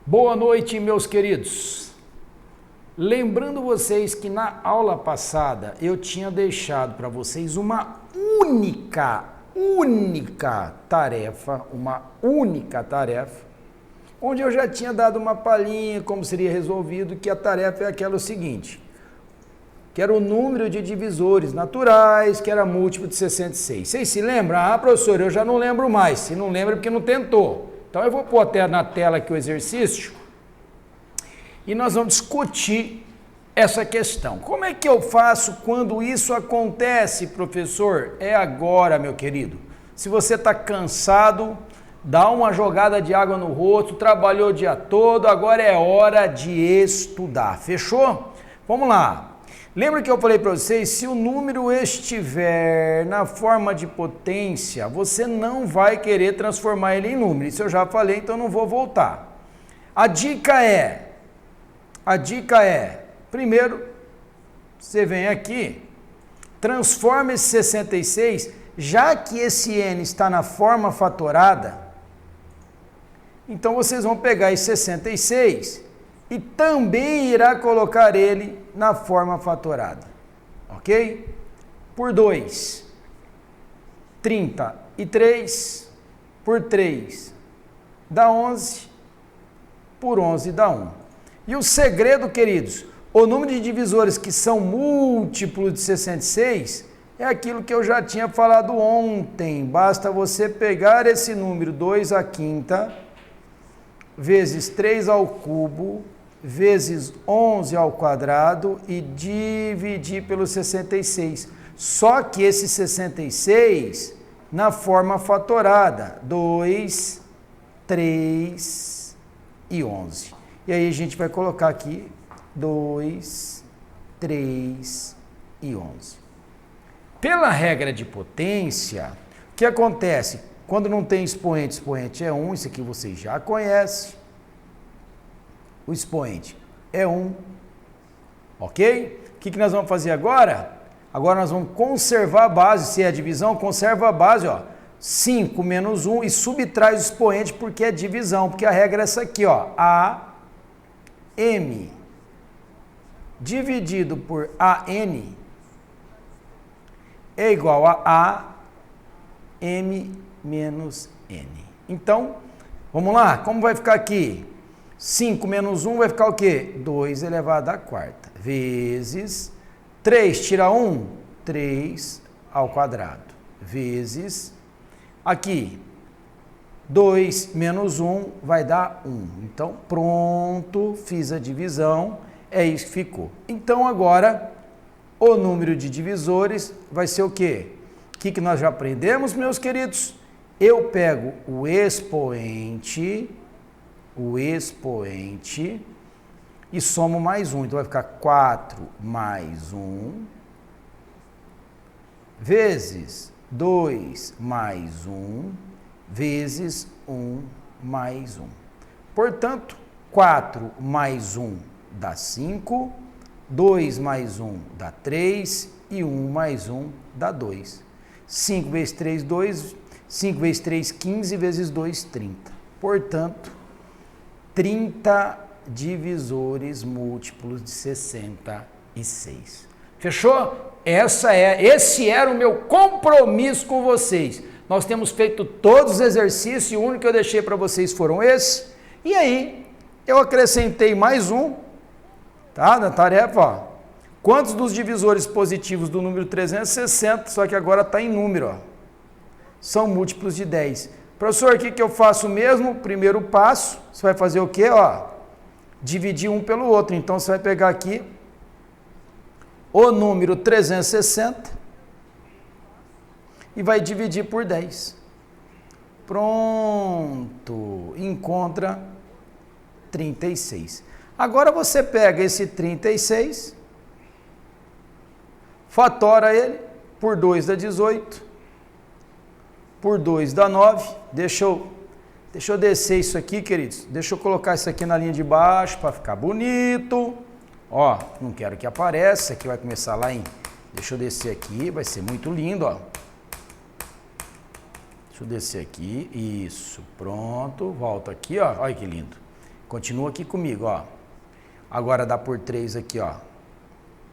Boa noite, meus queridos. Lembrando vocês que na aula passada eu tinha deixado para vocês uma única tarefa, onde eu já tinha dado uma palhinha como seria resolvido, que a tarefa é aquela seguinte, que era o número de divisores naturais, que era múltiplo de 66. Vocês se lembram? Ah, professor, eu já não lembro mais. Se não lembra, é porque não tentou. Então eu vou pôr até na tela aqui o exercício e nós vamos discutir essa questão. Como é que eu faço quando isso acontece, professor? É agora, meu querido. Se você está cansado, dá uma jogada de água no rosto, trabalhou o dia todo, agora é hora de estudar. Fechou? Vamos lá. Lembra que eu falei para vocês, se o número estiver na forma de potência, você não vai querer transformar ele em número. Isso eu já falei, então não vou voltar. A dica é, primeiro, você vem aqui, transforma esse 66, já que esse n está na forma fatorada, então vocês vão pegar esse 66 e também irá colocar ele na forma fatorada, ok? Por 2, 33, por 3, dá 11, por 11 dá 1. E o segredo, queridos, o número de divisores que são múltiplos de 66 é aquilo que eu já tinha falado ontem, basta você pegar esse número 2 à quinta, vezes 3 ao cubo, vezes 11 ao quadrado e dividir pelo 66. Só que esse 66 na forma fatorada, 2, 3 e 11. E aí a gente vai colocar aqui 2, 3 e 11. Pela regra de potência, o que acontece? Quando não tem expoente, expoente é 1, isso aqui vocês já conhecem. O expoente é 1, ok? O que nós vamos fazer agora? Agora nós vamos conservar a base, se é a divisão, conserva a base, ó, 5 menos 1 e subtrai o expoente porque é divisão, porque a regra é essa aqui, ó, AM dividido por AN é igual a AM menos N. Então, vamos lá, como vai ficar aqui? 5 menos 1 vai ficar o quê? 2 elevado à quarta, vezes 3 tira 1, 3 ao quadrado, vezes, aqui, 2 menos 1 vai dar 1. Então, pronto, fiz a divisão, é isso que ficou. Então, agora, o número de divisores vai ser o quê? O que nós já aprendemos, meus queridos? Eu pego o expoente e somo mais 1. Então, vai ficar 4 mais 1, vezes 2 mais 1, vezes 1 mais 1. Portanto, 4 mais 1 dá 5, 2 mais 1 dá 3 e 1 mais 1 dá 2. 5 vezes 3, 2, 5 vezes 3, 15, vezes 2, 30. Portanto, 30 divisores múltiplos de 66. Fechou? Esse era o meu compromisso com vocês. Nós temos feito todos os exercícios e o único que eu deixei para vocês foram esses. E aí, eu acrescentei mais um, tá? Na tarefa, ó. Quantos dos divisores positivos do número 360, só que agora está em número, ó, são múltiplos de 10. Professor, o que eu faço mesmo? Primeiro passo, você vai fazer o quê? Ó, dividir um pelo outro. Então, você vai pegar aqui o número 360 e vai dividir por 10. Pronto, encontra 36. Agora você pega esse 36, fatora ele, por 2 dá 18, por 2 dá 9, deixa eu descer isso aqui, queridos, deixa eu colocar isso aqui na linha de baixo para ficar bonito, ó, não quero que apareça, aqui vai começar lá em, deixa eu descer aqui, vai ser muito lindo, ó, deixa eu descer aqui, isso, pronto, volta aqui, ó, olha que lindo, Continua aqui comigo, ó. Agora dá por 3 aqui, ó.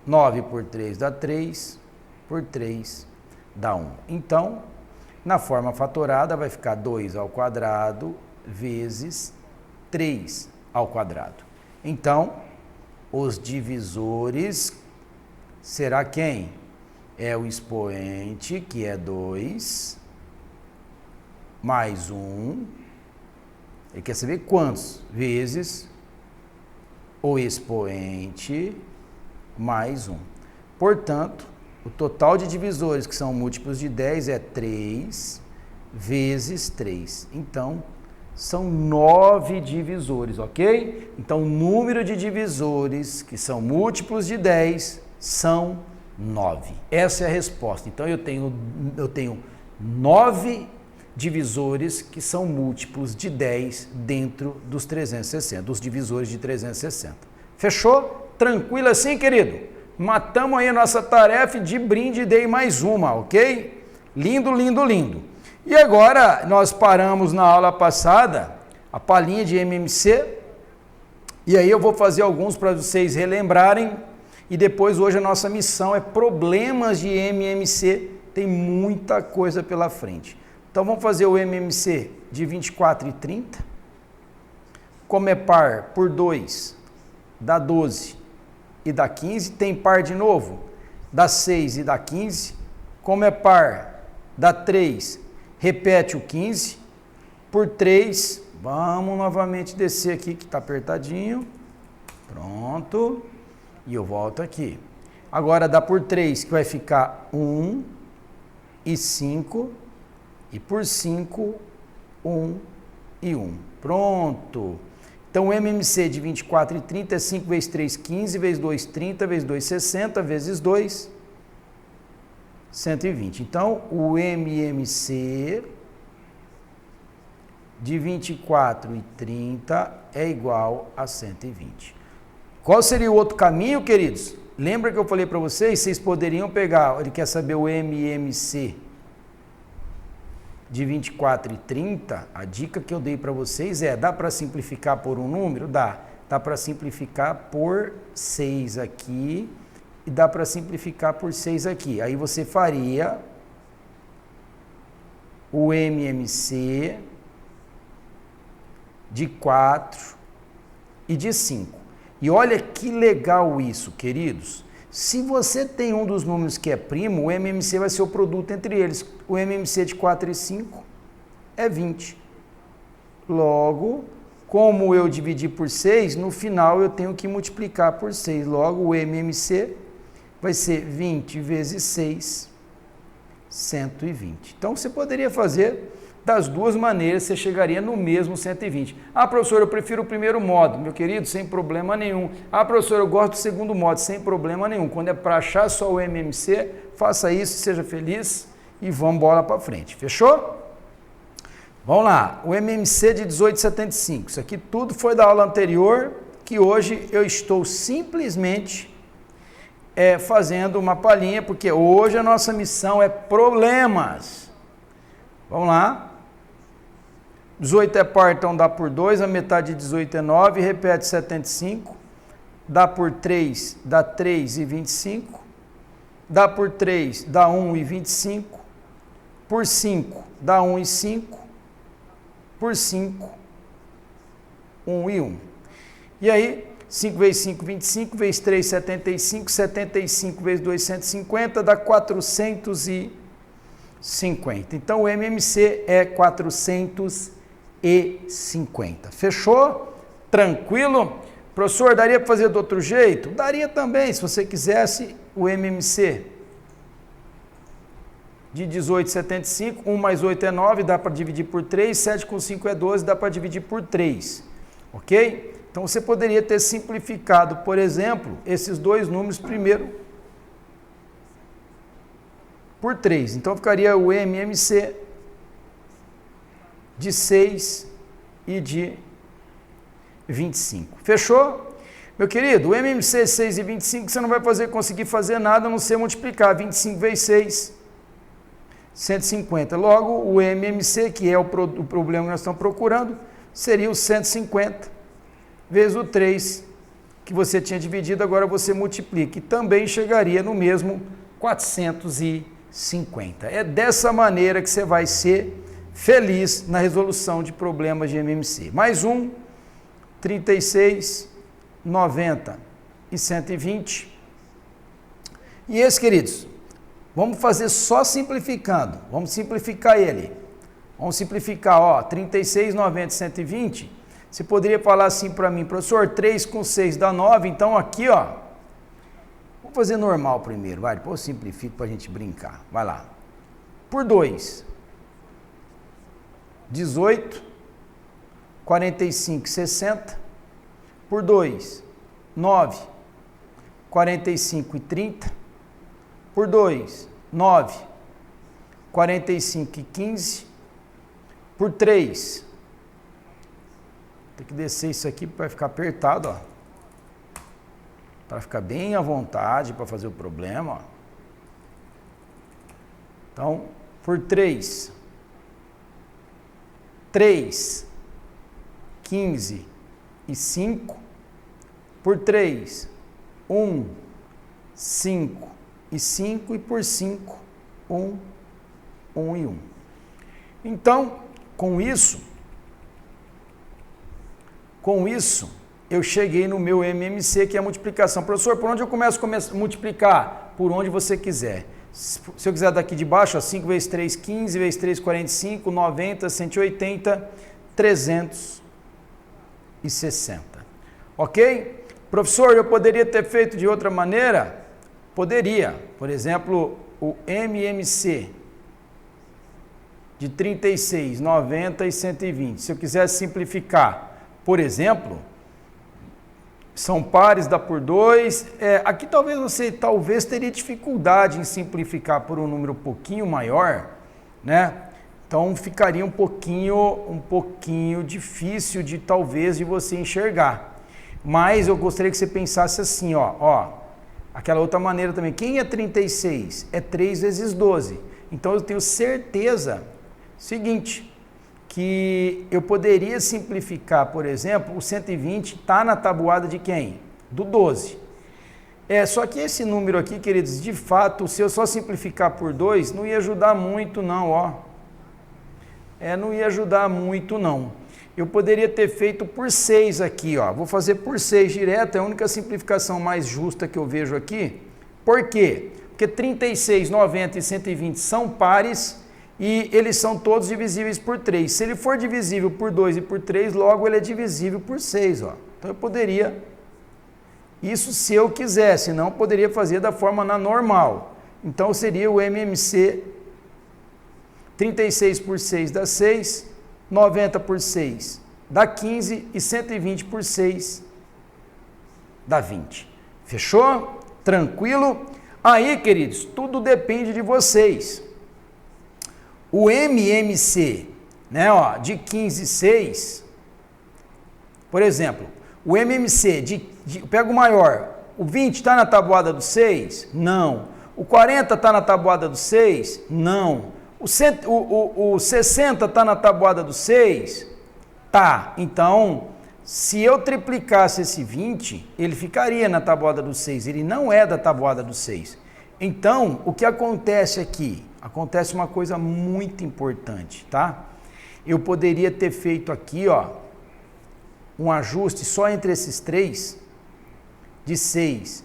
9 por 3 dá 3, por 3 dá 1. Então, na forma fatorada vai ficar 2 ao quadrado vezes 3 ao quadrado. Então, os divisores será quem? É o expoente, que é 2, mais 1. Ele quer saber quantos? Vezes o expoente mais 1. Portanto, o total de divisores que são múltiplos de 10 é 3 vezes 3. Então, são 9 divisores, ok? Então, o número de divisores que são múltiplos de 10 são 9. Essa é a resposta. Então, eu tenho 9 divisores que são múltiplos de 10 dentro dos 360, dos divisores de 360. Fechou? Tranquilo assim, querido? Matamos aí a nossa tarefa e de brinde dei mais uma, ok? Lindo, lindo, lindo. E agora, nós paramos na aula passada, a palhinha de MMC, e aí eu vou fazer alguns para vocês relembrarem, e depois hoje a nossa missão é problemas de MMC, tem muita coisa pela frente. Então vamos fazer o MMC de 24 e 30, como é par por 2, dá 12 e dá 15, tem par de novo, dá 6 e dá 15, como é par, dá 3, repete o 15, por 3, vamos novamente descer aqui que está apertadinho, pronto, e eu volto aqui. Agora dá por 3, que vai ficar 1 e 5, e por 5, 1 e 1. Pronto. Então, o MMC de 24 e 30 é 5 vezes 3, 15, vezes 2, 30, vezes 2, 60, vezes 2, 120. Então, o MMC de 24 e 30 é igual a 120. Qual seria o outro caminho, queridos? Lembra que eu falei para vocês poderiam pegar, ele quer saber o MMC de 24 e 30, a dica que eu dei para vocês é, dá para simplificar por um número? Dá para simplificar por 6 aqui e dá para simplificar por 6 aqui. Aí você faria o MMC de 4 e de 5. E olha que legal isso, queridos. Se você tem um dos números que é primo, o MMC vai ser o produto entre eles. O MMC de 4 e 5 é 20. Logo, como eu dividi por 6, no final eu tenho que multiplicar por 6. Logo, o MMC vai ser 20 vezes 6, 120. Então, você poderia fazer das duas maneiras, você chegaria no mesmo 120. Ah, professor, eu prefiro o primeiro modo. Meu querido, sem problema nenhum. Ah, professor, eu gosto do segundo modo, sem problema nenhum. Quando é para achar só o MMC, faça isso, seja feliz e vamos embora para frente. Fechou? Vamos lá. O MMC de 18,75. Isso aqui tudo foi da aula anterior, que hoje eu estou simplesmente fazendo uma palhinha, porque hoje a nossa missão é problemas. Vamos lá. 18 é par, então dá por 2, a metade de 18 é 9, repete 75, dá por 3, dá 3 e 25, dá por 3, dá 1 e 25, por 5, dá 1 e 5, por 5, 1 e 1. E aí, 5 vezes 5, 25, vezes 3, 75, 75 vezes 2, 150, dá 450. Então, o MMC é 450. Fechou? Tranquilo? Professor, daria para fazer de outro jeito? Daria também, se você quisesse, o MMC de 18,75, 1 mais 8 é 9, dá para dividir por 3, 7 com 5 é 12, dá para dividir por 3, ok? Então, você poderia ter simplificado, por exemplo, esses dois números primeiro por 3. Então, ficaria o MMC de 6 e de 25. Fechou? Meu querido, o MMC 6 e 25, você não vai conseguir fazer nada a não ser multiplicar. 25 vezes 6, 150. Logo, o MMC, que é o problema que nós estamos procurando, seria o 150 vezes o 3 que você tinha dividido, agora você multiplica. E também chegaria no mesmo 450. É dessa maneira que você vai ser feliz na resolução de problemas de MMC. Mais um, 36, 90 e 120. E esse, queridos, vamos fazer só simplificando. Vamos simplificar ele. Vamos simplificar, ó, 36, 90 e 120. Você poderia falar assim para mim, professor, 3 com 6 dá 9, então aqui, ó, vou fazer normal primeiro, vai, depois eu simplifico para a gente brincar, vai lá. Por 2, 18, 45, 60, por 2, 9, 45 e 30, por 2, 9, 45 e 15, por 3, tem que descer isso aqui para ficar apertado, ó. Para ficar bem à vontade para fazer o problema, ó. Então, por 3, 15 e 5, por 3, 1, 5 e 5, e por 5, 1, 1 e 1. Então, com isso, eu cheguei no meu MMC, que é a multiplicação. Professor, por onde eu começo a multiplicar? Por onde você quiser. Se eu quiser daqui de baixo, ó, 5 vezes 3, 15, vezes 3, 45, 90, 180, 360. Ok? Professor, eu poderia ter feito de outra maneira? Poderia. Por exemplo, o MMC de 36, 90 e 120. Se eu quisesse simplificar, por exemplo, são pares, dá por 2. Aqui talvez você teria dificuldade em simplificar por um número um pouquinho maior, né? Então ficaria um pouquinho difícil de você enxergar. Mas eu gostaria que você pensasse assim, ó, aquela outra maneira também. Quem é 36? É 3 vezes 12. Então eu tenho certeza, seguinte, que eu poderia simplificar, por exemplo, o 120 está na tabuada de quem? Do 12. Só que esse número aqui, queridos, de fato, se eu só simplificar por 2, não ia ajudar muito não, ó. Não ia ajudar muito não. Eu poderia ter feito por 6 aqui, ó. Vou fazer por 6 direto, é a única simplificação mais justa que eu vejo aqui. Por quê? Porque 36, 90 e 120 são pares, e eles são todos divisíveis por 3. Se ele for divisível por 2 e por 3, logo ele é divisível por 6. Ó. Então eu poderia, isso se eu quisesse, não poderia fazer da forma normal. Então seria o MMC, 36 por 6 dá 6, 90 por 6 dá 15 e 120 por 6 dá 20. Fechou? Tranquilo? Aí, queridos, tudo depende de vocês. O MMC, né, ó, de 15 e 6, por exemplo, o MMC, pega o maior, o 20 está na tabuada do 6? Não. O 40 está na tabuada do 6? Não. O 60 está na tabuada do 6? Tá. Então, se eu triplicasse esse 20, ele ficaria na tabuada do 6, ele não é da tabuada do 6. Então, o que acontece aqui? Acontece uma coisa muito importante, tá? Eu poderia ter feito aqui, ó, um ajuste só entre esses 3, de 6,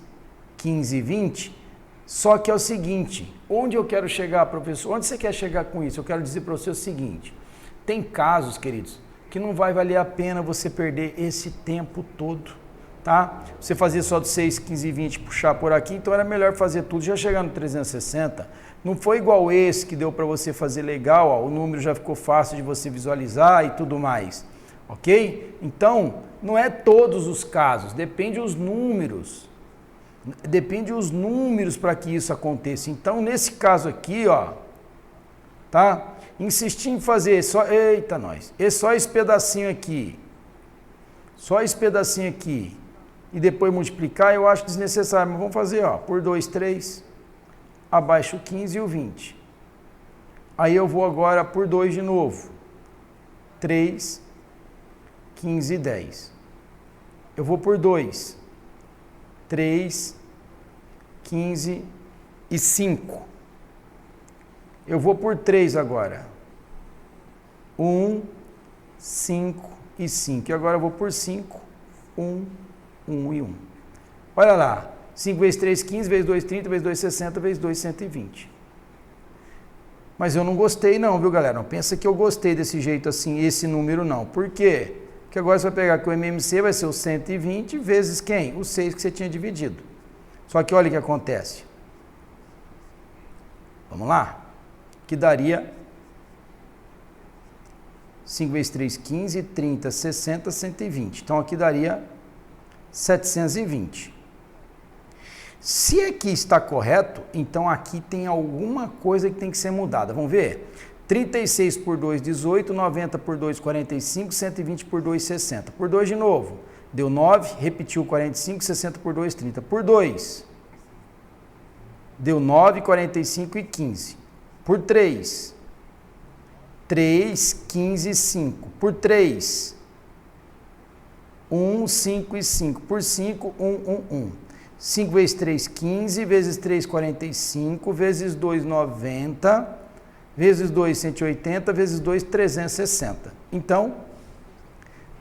15 e 20, só que é o seguinte, onde eu quero chegar, professor? Onde você quer chegar com isso? Eu quero dizer para você o seguinte, tem casos, queridos, que não vai valer a pena você perder esse tempo todo, tá? Você fazer só de 6, 15 e 20, puxar por aqui, então era melhor fazer tudo, já chegar no 360. Não foi igual esse que deu para você fazer legal, ó, o número já ficou fácil de você visualizar e tudo mais, ok? Então, não é todos os casos, depende os números para que isso aconteça. Então, nesse caso aqui, ó, tá? Insistir em fazer só, eita nós, só esse pedacinho aqui, e depois multiplicar, eu acho desnecessário, mas vamos fazer, ó, por 2, 3, abaixo o 15 e o 20. Aí eu vou agora por 2 de novo, 3, 15 e 10. eu vou por 2. 3, 15 e 5. Eu vou por 3 agora. 1, 5 e 5. E agora eu vou por 5. 1, 1 e 1. Olha lá. 5 vezes 3, 15, vezes 2, 30, vezes 2, 60, vezes 2, 120. Mas eu não gostei não, viu, galera? Não pensa que eu gostei desse jeito assim, esse número não. Por quê? Porque agora você vai pegar que o MMC vai ser o 120 vezes quem? O 6 que você tinha dividido. Só que olha o que acontece. Vamos lá? Que daria 5 vezes 3, 15, 30, 60, 120. Então aqui daria 720. Se aqui está correto, então aqui tem alguma coisa que tem que ser mudada. Vamos ver? 36 por 2, 18, 90 por 2, 45, 120 por 2, 60. Por 2 de novo, deu 9, repetiu 45, 60 por 2, 30. Por 2, deu 9, 45 e 15. Por 3, 3, 15 e 5. Por 3, 1, 5 e 5. Por 5, 1, 1, 1. 5 vezes 3, 15, vezes 3, 45, vezes 2, 90, vezes 2, 180, vezes 2, 360. Então,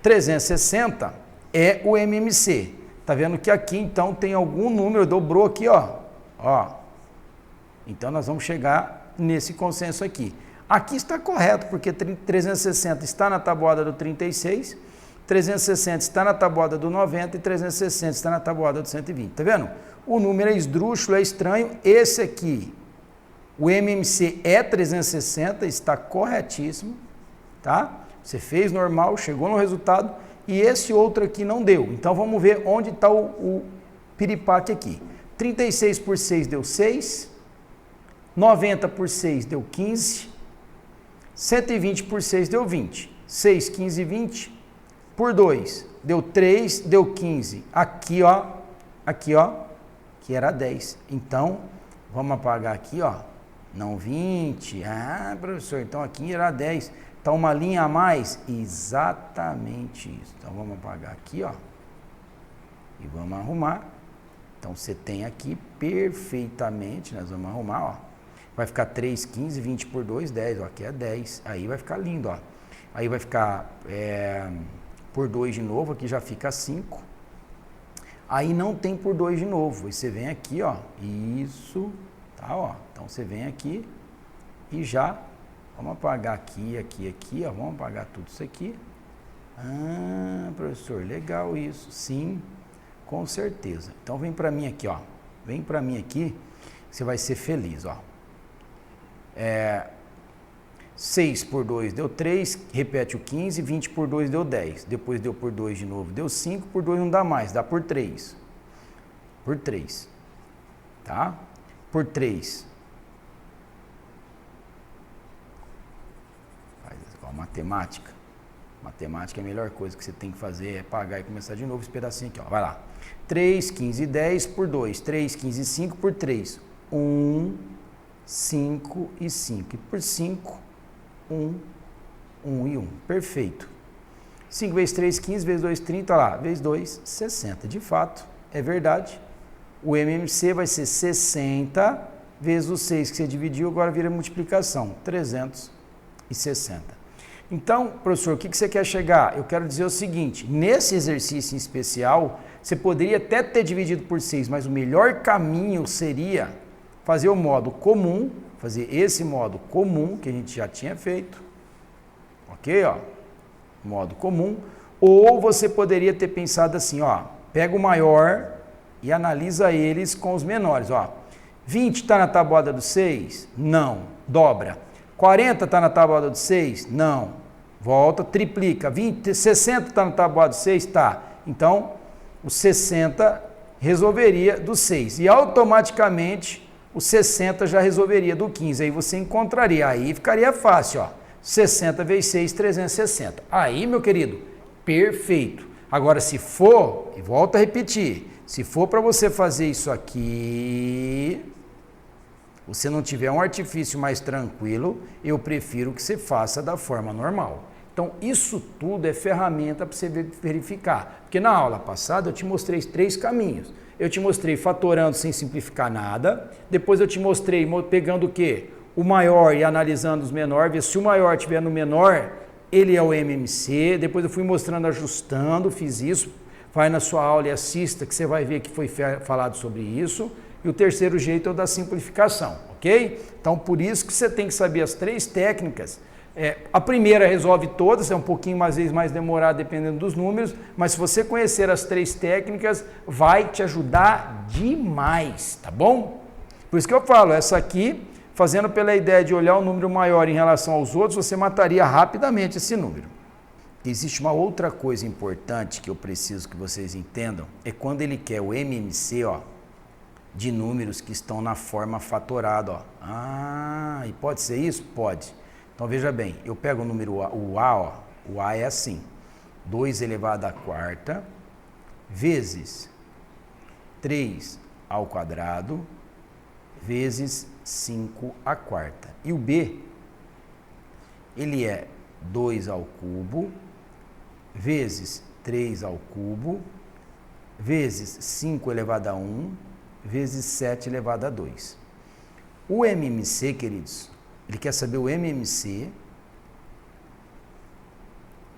360 é o MMC. Tá vendo que aqui, então, tem algum número, dobrou aqui, ó. Então, nós vamos chegar nesse consenso aqui. Aqui está correto, porque 360 está na tabuada do 36, 360 está na tabuada do 90 e 360 está na tabuada do 120. Tá vendo? O número é esdrúxulo, é estranho. Esse aqui, o MMC é 360, está corretíssimo, tá? Você fez normal, chegou no resultado, e esse outro aqui não deu. Então, vamos ver onde está o piripaque aqui. 36 por 6 deu 6, 90 por 6 deu 15, 120 por 6 deu 20, 6, 15 e 20... Por 2, deu 3, deu 15. Aqui, ó, que era 10. Então, vamos apagar aqui, ó, não 20. Ah, professor, então aqui era 10. Então, uma linha a mais? Exatamente isso. Então, vamos apagar aqui, ó, e vamos arrumar. Então, você tem aqui perfeitamente, nós vamos arrumar, ó. Vai ficar 3, 15, 20 por 2, 10. Ó, aqui é 10. Aí vai ficar lindo, ó. Aí vai ficar... por 2 de novo, aqui já fica 5. Aí não tem por 2 de novo. Aí você vem aqui, ó. Isso, tá, ó. Então você vem aqui e já... Vamos apagar aqui, ó. Vamos apagar tudo isso aqui. Ah, professor, legal isso. Sim, com certeza. Então vem pra mim aqui, ó. Vem pra mim aqui, você vai ser feliz, ó. 6 por 2 deu 3, repete o 15, 20 por 2 deu 10, depois deu por 2 de novo, deu 5, por 2 não dá mais, dá por 3, tá? Por 3, faz igual matemática é a melhor coisa que você tem que fazer, é pagar e começar de novo esse pedacinho aqui, ó, vai lá, 3, 15 10 por 2, 3, 15 5 por 3, 1, 5 e 5, e por 5, 1, 1 e 1. Perfeito. 5 vezes 3, 15, vezes 2, 30, olha lá, vezes 2, 60. De fato, é verdade. O MMC vai ser 60 vezes o 6 que você dividiu, agora vira multiplicação, 360. Então, professor, o que você quer chegar? Eu quero dizer o seguinte, nesse exercício em especial, você poderia até ter dividido por 6, mas o melhor caminho seria fazer o modo comum, fazer esse modo comum, que a gente já tinha feito, ok, ó, modo comum, ou você poderia ter pensado assim, ó, pega o maior e analisa eles com os menores, ó, 20 está na tabuada do 6? Não, dobra. 40 está na tabuada do 6? Não, volta, triplica. 60 está na tabuada do 6? Tá, então, o 60 resolveria do 6, e automaticamente o 60 já resolveria do 15, aí você encontraria, aí ficaria fácil, ó, 60 vezes 6, 360. Aí, meu querido, perfeito. Agora, se for, e volto a repetir, se for para você fazer isso aqui, você não tiver um artifício mais tranquilo, eu prefiro que você faça da forma normal. Então, isso tudo é ferramenta para você verificar. Porque na aula passada eu te mostrei 3 caminhos. Eu te mostrei fatorando sem simplificar nada. Depois eu te mostrei pegando o quê? O maior e analisando os menores. Ver se o maior estiver no menor, ele é o MMC. Depois eu fui mostrando, ajustando, fiz isso. Vai na sua aula e assista que você vai ver que foi falado sobre isso. E o terceiro jeito é o da simplificação, ok? Então, por isso que você tem que saber as 3 técnicas. A primeira resolve todas, é um pouquinho às vezes mais demorado dependendo dos números, mas se você conhecer as 3 técnicas, vai te ajudar demais, tá bom? Por isso que eu falo, essa aqui, fazendo pela ideia de olhar um número maior em relação aos outros, você mataria rapidamente esse número. Existe uma outra coisa importante que eu preciso que vocês entendam, é quando ele quer o MMC, ó, de números que estão na forma fatorada, ó. Ah, e pode ser isso? Pode. Então, veja bem, eu pego o número A, ó, o A é assim, 2 elevado à quarta, vezes 3 ao quadrado, vezes 5 à quarta. E o B, ele é 2 ao cubo, vezes 3 ao cubo, vezes 5 elevado a 1, vezes 7 elevado a 2. O MMC, queridos, ele quer saber o MMC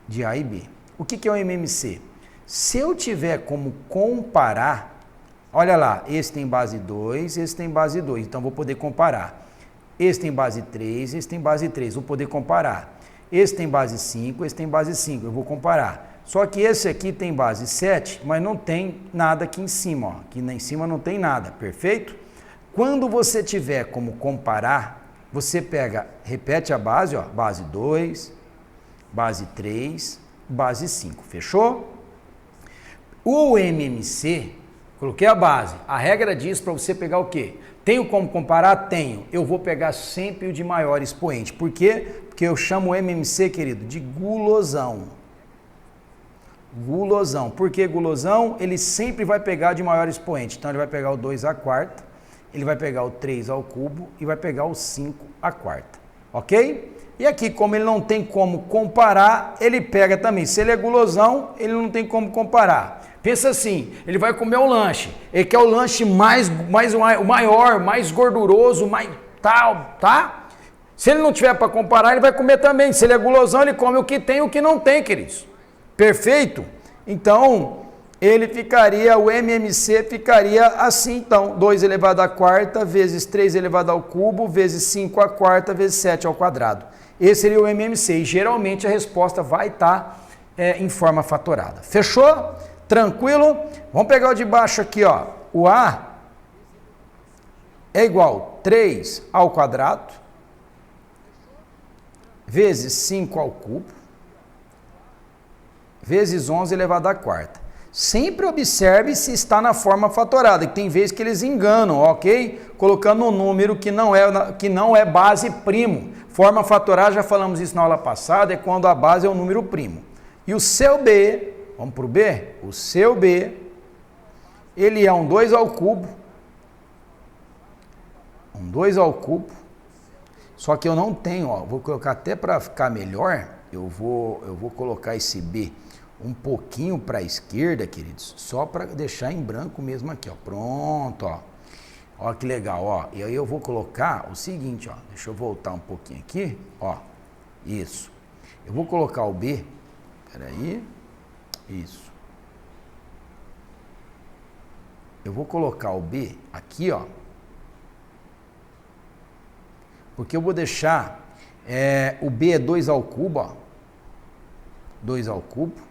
de A e B. O que é o MMC? Se eu tiver como comparar, olha lá, esse tem base 2, esse tem base 2, então vou poder comparar. Esse tem base 3, esse tem base 3, vou poder comparar. Esse tem base 5, esse tem base 5, eu vou comparar. Só que esse aqui tem base 7, mas não tem nada aqui em cima, ó. Aqui em cima não tem nada, perfeito? Quando você tiver como comparar, você pega, repete a base, ó, base 2, base 3, base 5, fechou? O MMC, coloquei a base, a regra diz para você pegar o quê? Tenho como comparar? Tenho. Eu vou pegar sempre o de maior expoente. Por quê? Porque eu chamo o MMC, querido, de gulosão. Gulosão. Por que gulosão? Ele sempre vai pegar de maior expoente. Então, ele vai pegar o 2 à quarta, ele vai pegar o 3 ao cubo e vai pegar o 5 à quarta. Ok? E aqui, como ele não tem como comparar, ele pega também. Se ele é gulosão, ele não tem como comparar. Pensa assim, ele vai comer um lanche. Ele quer o lanche o maior, mais gorduroso, mais tal, tá? Se ele não tiver para comparar, ele vai comer também. Se ele é gulosão, ele come o que tem e o que não tem, queridos. Perfeito? Então, o MMC ficaria assim, então, 2 elevado à quarta, vezes 3 elevado ao cubo, vezes 5 à quarta, vezes 7 ao quadrado. Esse seria o MMC, e geralmente a resposta vai estar em forma fatorada. Fechou? Tranquilo? Vamos pegar o de baixo aqui, ó. O A é igual a 3 ao quadrado, vezes 5 ao cubo, vezes 11 elevado à quarta. Sempre observe se está na forma fatorada, que tem vezes que eles enganam, ok? Colocando um número que não é base primo. Forma fatorada, já falamos isso na aula passada, é quando a base é um número primo. E o seu B, vamos para o B? O seu B, ele é um 2 ao cubo. Um 2 ao cubo. Só que eu não tenho, ó, vou colocar até para ficar melhor, eu vou colocar esse B um pouquinho para a esquerda, queridos, só para deixar em branco mesmo aqui, ó. Pronto, ó. Ó que legal, ó. E aí eu vou colocar o seguinte, ó. Deixa eu voltar um pouquinho aqui, ó. Isso. Eu vou colocar o B. Peraí. Isso. Eu vou colocar o B aqui, ó. Porque eu vou deixar o B é 2 ao cubo, ó. 2 ao cubo.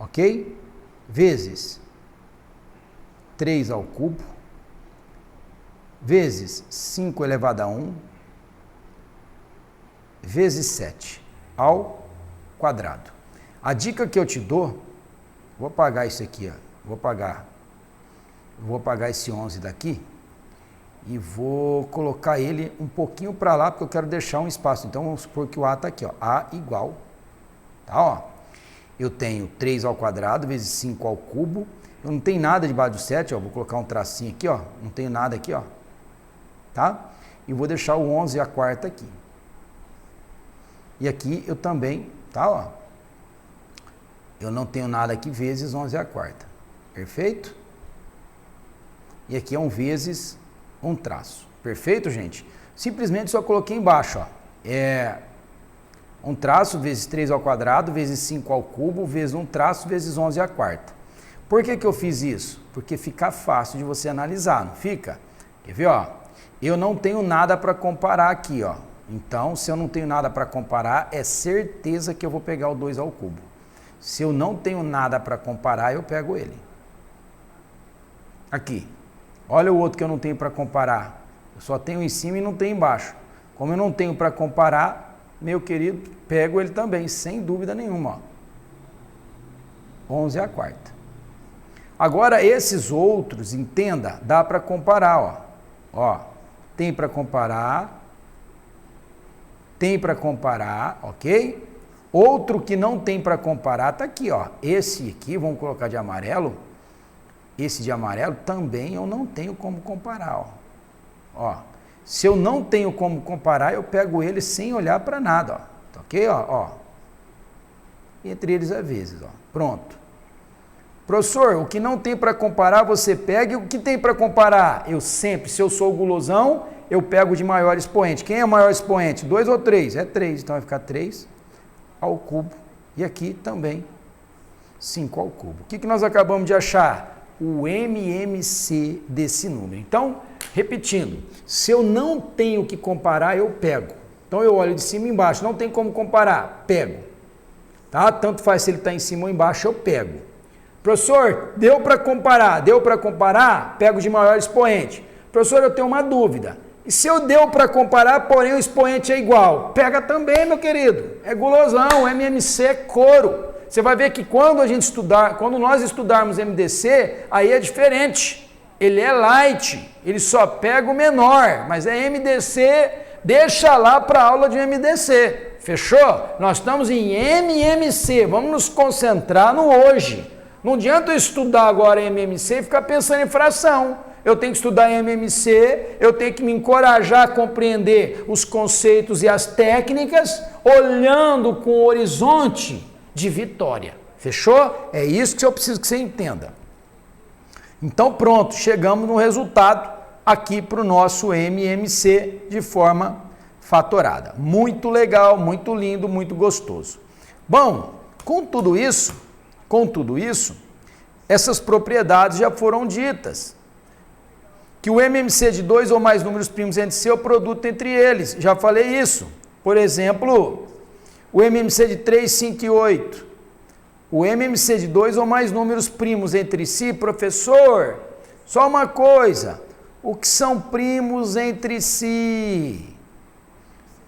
Ok? Vezes 3 ao cubo, vezes 5 elevado a 1, vezes 7 ao quadrado. A dica que eu te dou, vou apagar isso aqui, ó. Vou apagar esse 11 daqui e vou colocar ele um pouquinho para lá, porque eu quero deixar um espaço. Então, vamos supor que o A está aqui, ó. A igual, tá, ó. Eu tenho 3 ao quadrado vezes 5 ao cubo. Eu não tenho nada debaixo do 7, ó. Vou colocar um tracinho aqui, ó. Não tenho nada aqui, ó. Tá? E vou deixar o 11 à quarta aqui. E aqui eu também tá? Ó. Eu não tenho nada aqui vezes 11 a quarta. Perfeito? E aqui é um vezes um traço. Perfeito, gente? Simplesmente só coloquei embaixo, ó. É um traço vezes 3 ao quadrado, vezes 5 ao cubo, vezes um traço, vezes 11 a quarta. Por que eu fiz isso? Porque fica fácil de você analisar, não fica? Quer ver, ó? Eu não tenho nada para comparar aqui, ó. Então, se eu não tenho nada para comparar, é certeza que eu vou pegar o 2 ao cubo. Se eu não tenho nada para comparar, eu pego ele. Aqui. Olha o outro que eu não tenho para comparar. Eu só tenho em cima e não tenho embaixo. Como eu não tenho para comparar, meu querido, pego ele também, sem dúvida nenhuma. Ó. 11 a quarta. Agora, esses outros, entenda, dá para comparar. Ó, tem para comparar. Tem para comparar, ok? Outro que não tem para comparar está aqui, ó. Esse aqui, vamos colocar de amarelo. Esse de amarelo também eu não tenho como comparar, ó. Se eu não tenho como comparar, eu pego ele sem olhar para nada, ó. Tá ok? Ó. Entre eles é vezes, ó. Pronto. Professor, o que não tem para comparar, você pega. E o que tem para comparar? Eu sempre, se eu sou gulosão, eu pego de maior expoente. Quem é o maior expoente? 2 ou 3? É 3, então vai ficar 3 ao cubo. E aqui também 5 ao cubo. O que nós acabamos de achar? O MMC desse número. Então, repetindo, se eu não tenho que comparar, eu pego. Então, eu olho de cima e embaixo, não tem como comparar, pego. Tá? Tanto faz se ele está em cima ou embaixo, eu pego. Professor, deu para comparar? Deu para comparar? Pego de maior expoente. Professor, eu tenho uma dúvida. E se eu deu para comparar, porém o expoente é igual? Pega também, meu querido. É gulosão, MMC é couro. Você vai ver que quando nós estudarmos MDC, aí é diferente. Ele é light, ele só pega o menor, mas é MDC, deixa lá para a aula de MDC. Fechou? Nós estamos em MMC, vamos nos concentrar no hoje. Não adianta eu estudar agora MMC e ficar pensando em fração. Eu tenho que estudar MMC, eu tenho que me encorajar a compreender os conceitos e as técnicas, olhando com o horizonte de vitória. Fechou? É isso que eu preciso que você entenda. Então pronto, chegamos no resultado aqui para o nosso MMC de forma fatorada. Muito legal, muito lindo, muito gostoso. Bom, com tudo isso, essas propriedades já foram ditas. Que o MMC de 2 ou mais números primos entre si é o produto entre eles. Já falei isso. Por exemplo, o MMC de 3, 5 e 8. O MMC de 2 ou mais números primos entre si, professor, só uma coisa. O que são primos entre si?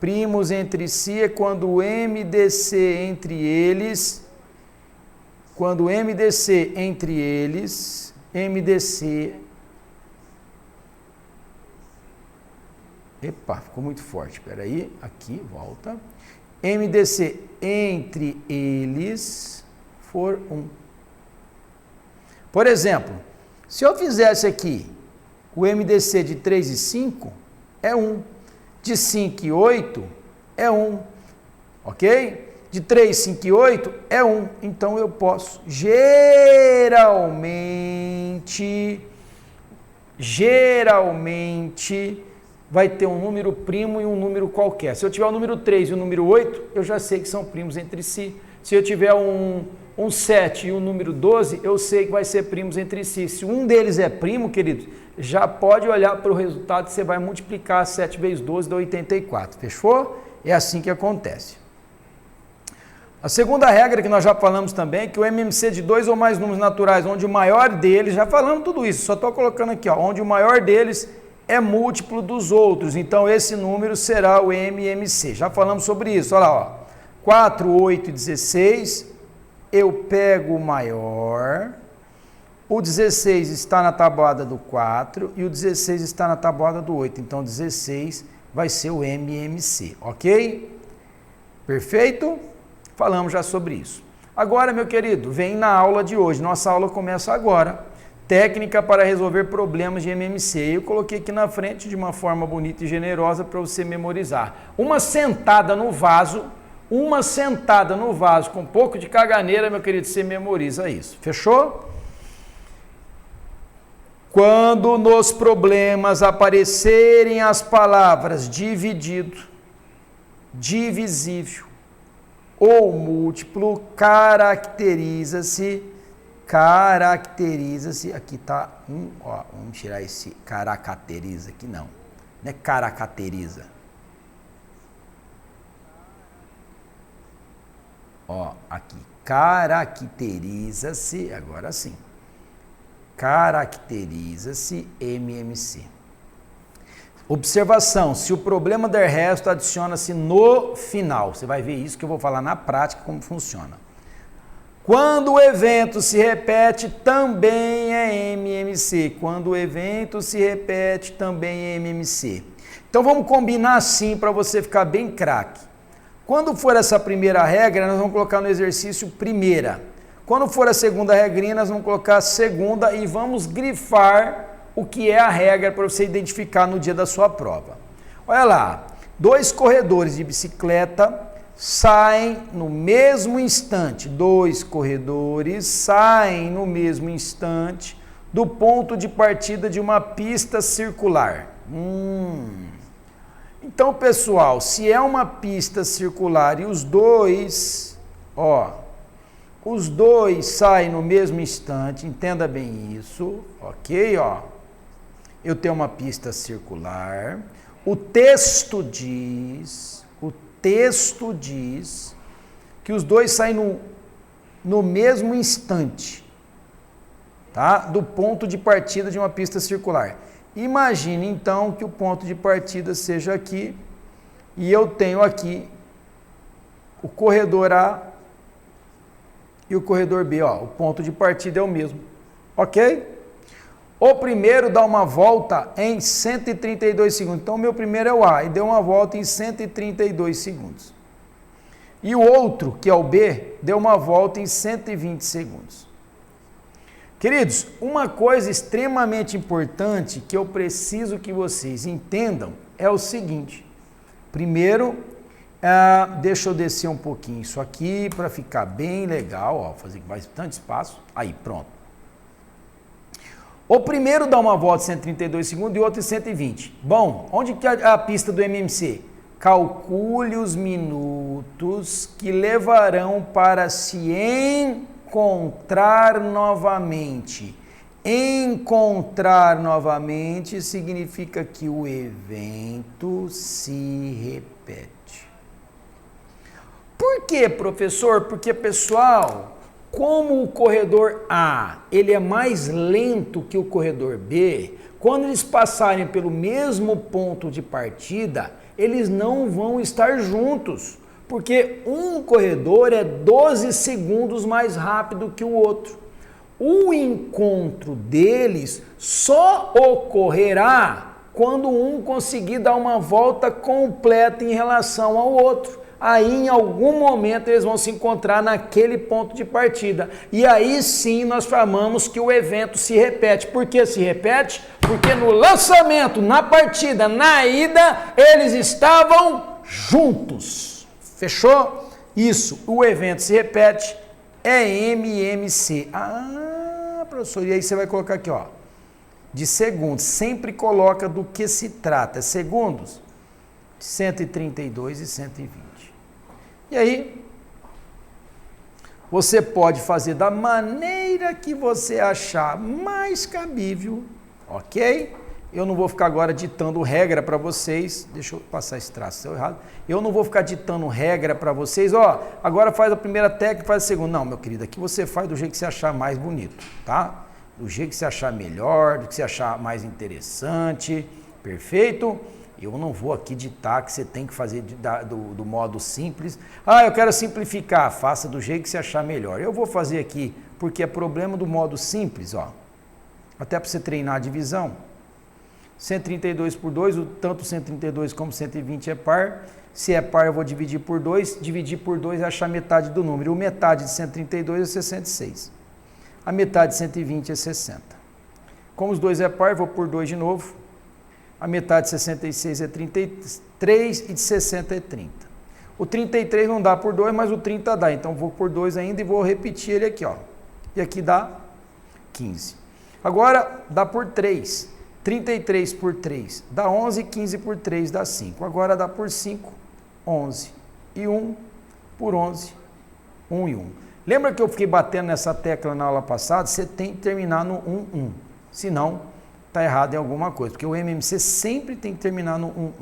Primos entre si é quando o MDC entre eles, MDC... Epa, ficou muito forte. Espera aí, aqui, volta. MDC entre eles for 1. Por exemplo, se eu fizesse aqui o MDC de 3 e 5, é 1. De 5 e 8, é 1. Ok? De 3, 5 e 8, é 1. Então, eu posso, geralmente, vai ter um número primo e um número qualquer. Se eu tiver o número 3 e o número 8, eu já sei que são primos entre si. Se eu tiver um 7 e um número 12, eu sei que vai ser primos entre si. Se um deles é primo, querido, já pode olhar para o resultado que você vai multiplicar 7 vezes 12 dá 84. Fechou? É assim que acontece. A segunda regra que nós já falamos também é que o MMC de 2 ou mais números naturais, onde o maior deles, já falamos tudo isso, só estou colocando aqui, ó, onde o maior deles é múltiplo dos outros, então esse número será o MMC. Já falamos sobre isso, olha lá, ó. 4, 8 e 16, eu pego o maior, o 16 está na tabuada do 4 e o 16 está na tabuada do 8, então 16 vai ser o MMC, ok? Perfeito? Falamos já sobre isso. Agora, meu querido, vem na aula de hoje, nossa aula começa agora. Técnica para resolver problemas de MMC. Eu coloquei aqui na frente de uma forma bonita e generosa para você memorizar. Uma sentada no vaso, uma sentada no vaso com um pouco de caganeira, meu querido, você memoriza isso. Fechou? Quando nos problemas aparecerem as palavras dividido, divisível ou múltiplo, caracteriza-se, aqui está vamos tirar esse caracteriza aqui, não é caracteriza. Aqui, caracteriza-se, agora sim. Caracteriza-se MMC. Observação, se o problema der resto, adiciona-se no final. Você vai ver isso que eu vou falar na prática como funciona. Quando o evento se repete, também é MMC. Quando o evento se repete, também é MMC. Então vamos combinar assim para você ficar bem craque. Quando for essa primeira regra, nós vamos colocar no exercício primeira. Quando for a segunda regrinha, nós vamos colocar a segunda e vamos grifar o que é a regra para você identificar no dia da sua prova. Olha lá, 2 corredores de bicicleta saem no mesmo instante. 2 corredores saem no mesmo instante do ponto de partida de uma pista circular. Então, pessoal, se é uma pista circular e os dois saem no mesmo instante, entenda bem isso, ok? Eu tenho uma pista circular, o texto diz que os dois saem no mesmo instante, tá? Do ponto de partida de uma pista circular. Imagine então que o ponto de partida seja aqui e eu tenho aqui o corredor A e o corredor B, o ponto de partida é o mesmo, ok? O primeiro dá uma volta em 132 segundos, então o meu primeiro é o A, e deu uma volta em 132 segundos. E o outro, que é o B, deu uma volta em 120 segundos. Queridos, uma coisa extremamente importante que eu preciso que vocês entendam é o seguinte. Primeiro, deixa eu descer um pouquinho isso aqui para ficar bem legal, fazer bastante espaço. Aí, pronto. O primeiro dá uma volta em 132 segundos e o outro em 120. Bom, onde que é a pista do MMC? Calcule os minutos que levarão para se encontrar novamente. Encontrar novamente significa que o evento se repete. Por quê, professor? Porque, pessoal, como o corredor A ele é mais lento que o corredor B, quando eles passarem pelo mesmo ponto de partida, eles não vão estar juntos, porque um corredor é 12 segundos mais rápido que o outro. O encontro deles só ocorrerá quando um conseguir dar uma volta completa em relação ao outro. Aí, em algum momento, eles vão se encontrar naquele ponto de partida. E aí sim nós falamos que o evento se repete. Por que se repete? Porque no lançamento, na partida, na ida, eles estavam juntos. Fechou? Isso, o evento se repete, é MMC. Professor, e aí você vai colocar aqui, de segundos. Sempre coloca do que se trata. Segundos, 132 e 120. E aí, você pode fazer da maneira que você achar mais cabível, ok? Eu não vou ficar agora ditando regra para vocês, deixa eu passar esse traço errado, eu não vou ficar ditando regra para vocês, agora faz a primeira técnica, faz a segunda. Não, meu querido, aqui você faz do jeito que você achar mais bonito, tá? Do jeito que você achar melhor, do que você achar mais interessante, perfeito? Eu não vou aqui ditar que você tem que fazer do modo simples. Eu quero simplificar. Faça do jeito que você achar melhor. Eu vou fazer aqui, porque é problema do modo simples, até para você treinar a divisão. 132 por 2, tanto 132 como 120 é par. Se é par, eu vou dividir por 2. Dividir por 2 é achar metade do número. O metade de 132 é 66. A metade de 120 é 60. Como os dois é par, eu vou por 2 de novo. A metade de 66 é 33 e de 60 é 30. O 33 não dá por 2, mas o 30 dá. Então, vou por 2 ainda e vou repetir ele aqui, ó. E aqui dá 15. Agora, dá por 3. 33 por 3 dá 11, 15 por 3 dá 5. Agora dá por 5, 11. E 1 por 11, 1 e 1. Lembra que eu fiquei batendo nessa tecla na aula passada? Você tem que terminar no 1, 1. Senão, está errado em alguma coisa. Porque o MMC sempre tem que terminar no 1, 1.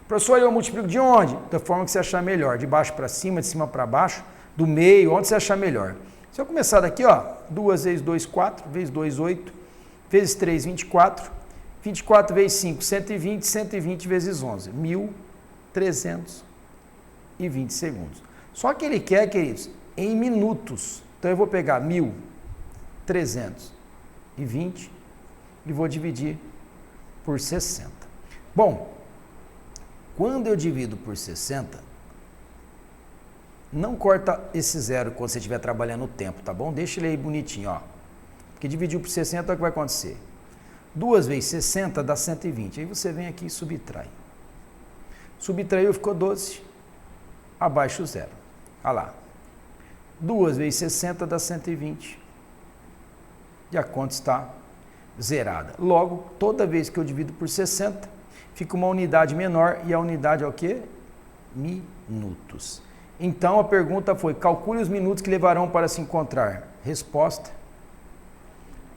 Professor, eu multiplico de onde? Da forma que você achar melhor. De baixo para cima, de cima para baixo, do meio, onde você achar melhor. Se eu começar daqui, ó, 2 vezes 2, 4, vezes 2, 8, vezes 3, 24, 24 vezes 5, 120, 120 vezes 11, 1.320 segundos. Só que ele quer, queridos, em minutos. Então eu vou pegar 1.320 e vou dividir por 60. Bom, quando eu divido por 60, não corta esse zero quando você estiver trabalhando o tempo, tá bom? Deixa ele aí bonitinho, ó. Porque dividiu por 60, é o que vai acontecer. 2 vezes 60 dá 120. Aí você vem aqui e subtrai. Subtraiu, ficou 12. Abaixo o zero. Olha lá. 2 vezes 60 dá 120. E a conta está zerada. Logo, toda vez que eu divido por 60, fica uma unidade menor. E a unidade é o quê? Minutos. Então, a pergunta foi, calcule os minutos que levarão para se encontrar. Resposta,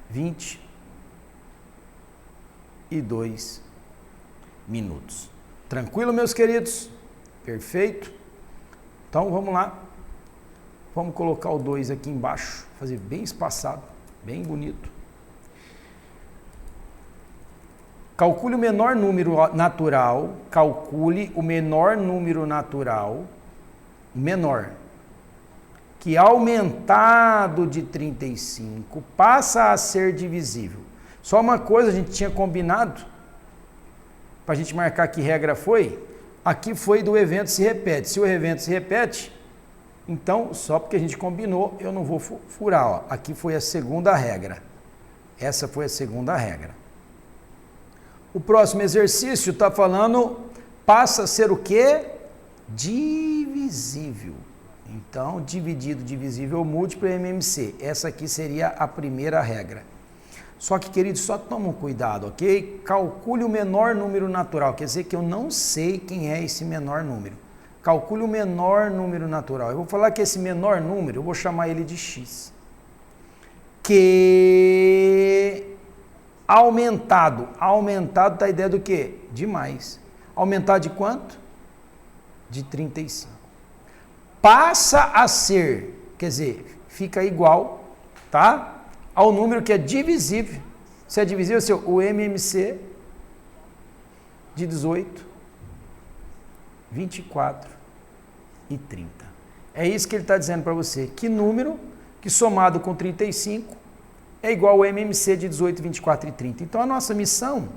22 minutos. Tranquilo, meus queridos? Perfeito? Então, vamos lá. Vamos colocar o 2 aqui embaixo, fazer bem espaçado, bem bonito. Calcule o menor número natural, menor, que aumentado de 35 passa a ser divisível. Só uma coisa a gente tinha combinado, para a gente marcar que regra foi, aqui foi do evento se repete. Se o evento se repete, então, só porque a gente combinou, eu não vou furar. Ó. Aqui foi a segunda regra. Essa foi a segunda regra. O próximo exercício está falando, passa a ser o quê? Divisível. Então, dividido, divisível, múltiplo é MMC. Essa aqui seria a primeira regra. Só que, queridos, só tomam cuidado, ok? Calcule o menor número natural. Quer dizer que eu não sei quem é esse menor número. Calcule o menor número natural. Eu vou falar que esse menor número, eu vou chamar ele de x. Que aumentado. Aumentado dá a ideia do quê? De mais. Aumentar de quanto? De 35. Passa a ser, quer dizer, fica igual, tá? Ao número que é divisível. Se é divisível, o MMC de 18, 24 e 30. É isso que ele está dizendo para você. Que número que somado com 35 é igual ao MMC de 18, 24 e 30. Então, a nossa missão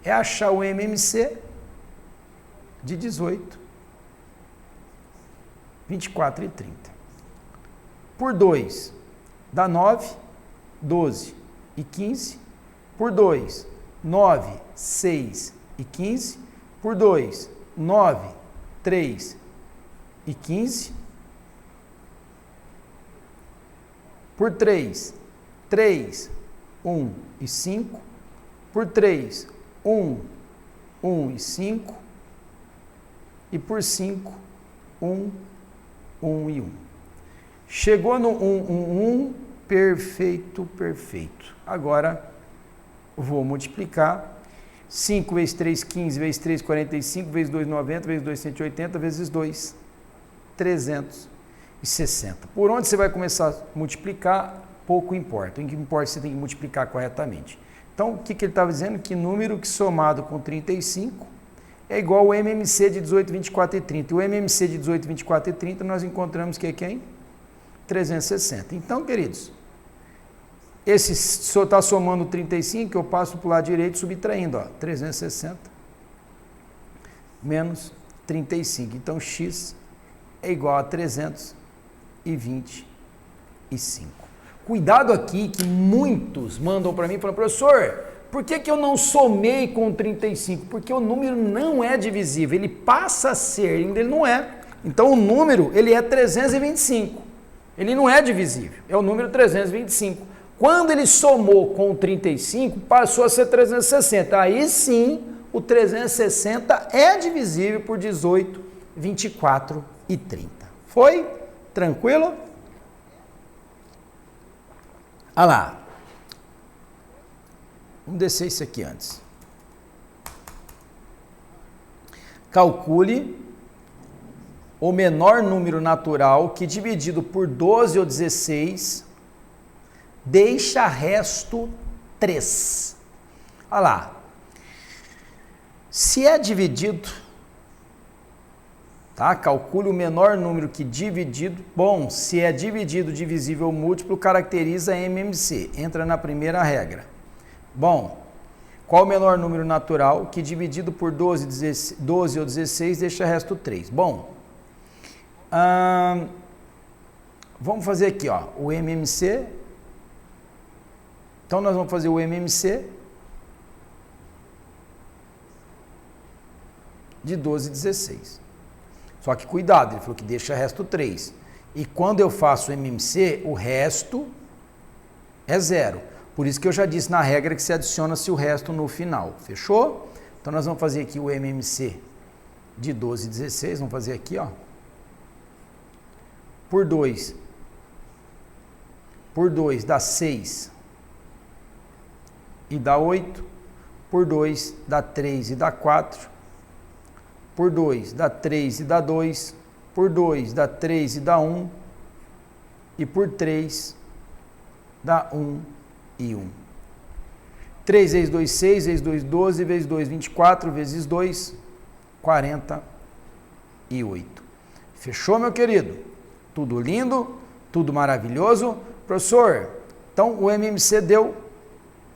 é achar o MMC de 18, 24 e 30. Por 2, dá 9, 12 e 15. Por 2, 9, 6 e 15. Por 2, 9, 3 e 15. Por 3, 3, 1 e 5. Por 3, 1, 1 e 5. E por 5, 1, 1 e 1. Chegou no 1, 1, 1, perfeito, perfeito. Agora, vou multiplicar. 5 vezes 3, 15, vezes 3, 45, vezes 2, 90, vezes 2, 180, vezes 2, 360. Por onde você vai começar a multiplicar, pouco importa. O que importa é que você tem que multiplicar corretamente. Então, o que ele estava dizendo? Que número que somado com 35 é igual ao MMC de 18, 24 e 30. E o MMC de 18, 24 e 30 nós encontramos que é quem? 360. Então, queridos, esse só está somando 35, eu passo para o lado direito subtraindo, ó, 360 menos 35. Então, x é igual a 325. Cuidado aqui que muitos mandam para mim e falam, professor, por que eu não somei com 35? Porque o número não é divisível, ele passa a ser, ainda ele não é. Então o número, ele é 325. Ele não é divisível, é o número 325. Quando ele somou com o 35, passou a ser 360. Aí sim, o 360 é divisível por 18, 24 e 30. Foi? Tranquilo? Olha lá. Vamos descer isso aqui antes. Calcule o menor número natural que, dividido por 12 ou 16, deixa resto 3. Olha lá. Se é dividido, tá? Calcule o menor número que dividido. Bom, se é dividido, divisível ou múltiplo, caracteriza MMC. Entra na primeira regra. Bom, qual o menor número natural que, dividido por 12 ou 16, deixa resto 3? Bom, vamos fazer aqui, ó, o MMC. Então, nós vamos fazer o MMC de 12 e 16. Só que cuidado, ele falou que deixa resto 3. E quando eu faço o MMC, o resto é 0. Por isso que eu já disse na regra que se adiciona-se o resto no final. Fechou? Então nós vamos fazer aqui o MMC de 12 e 16. Vamos fazer aqui, ó. Por 2. Por 2 dá 6 e dá 8. Por 2 dá 3 e dá 4. Por 2 dá 3 e dá 2, por 2 dá 3 e dá 1, e por 3 dá 1 e 1. 3 vezes 2, 6, vezes 2, 12, vezes 2, 24, vezes 2, 48. Fechou, meu querido? Tudo lindo, tudo maravilhoso. Professor, então o MMC deu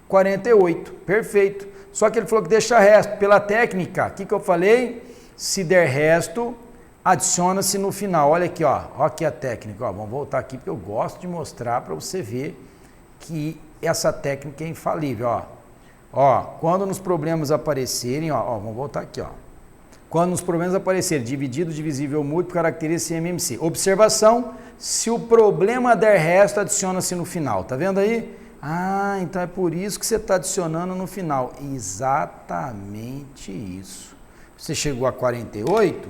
48, perfeito. Só que ele falou que deixa resto. Pela técnica, o que eu falei? Se der resto, adiciona-se no final. Olha aqui, ó. Olha aqui a técnica. Ó. Vamos voltar aqui porque eu gosto de mostrar para você ver que essa técnica é infalível. Ó. Ó, quando nos problemas aparecerem, ó, vamos voltar aqui, ó. Quando nos problemas aparecerem dividido, divisível, múltiplo, caracteriza-se MMC. Observação: se o problema der resto, adiciona-se no final. Tá vendo aí? Ah, então é por isso que você está adicionando no final. Exatamente isso. Você chegou a 48,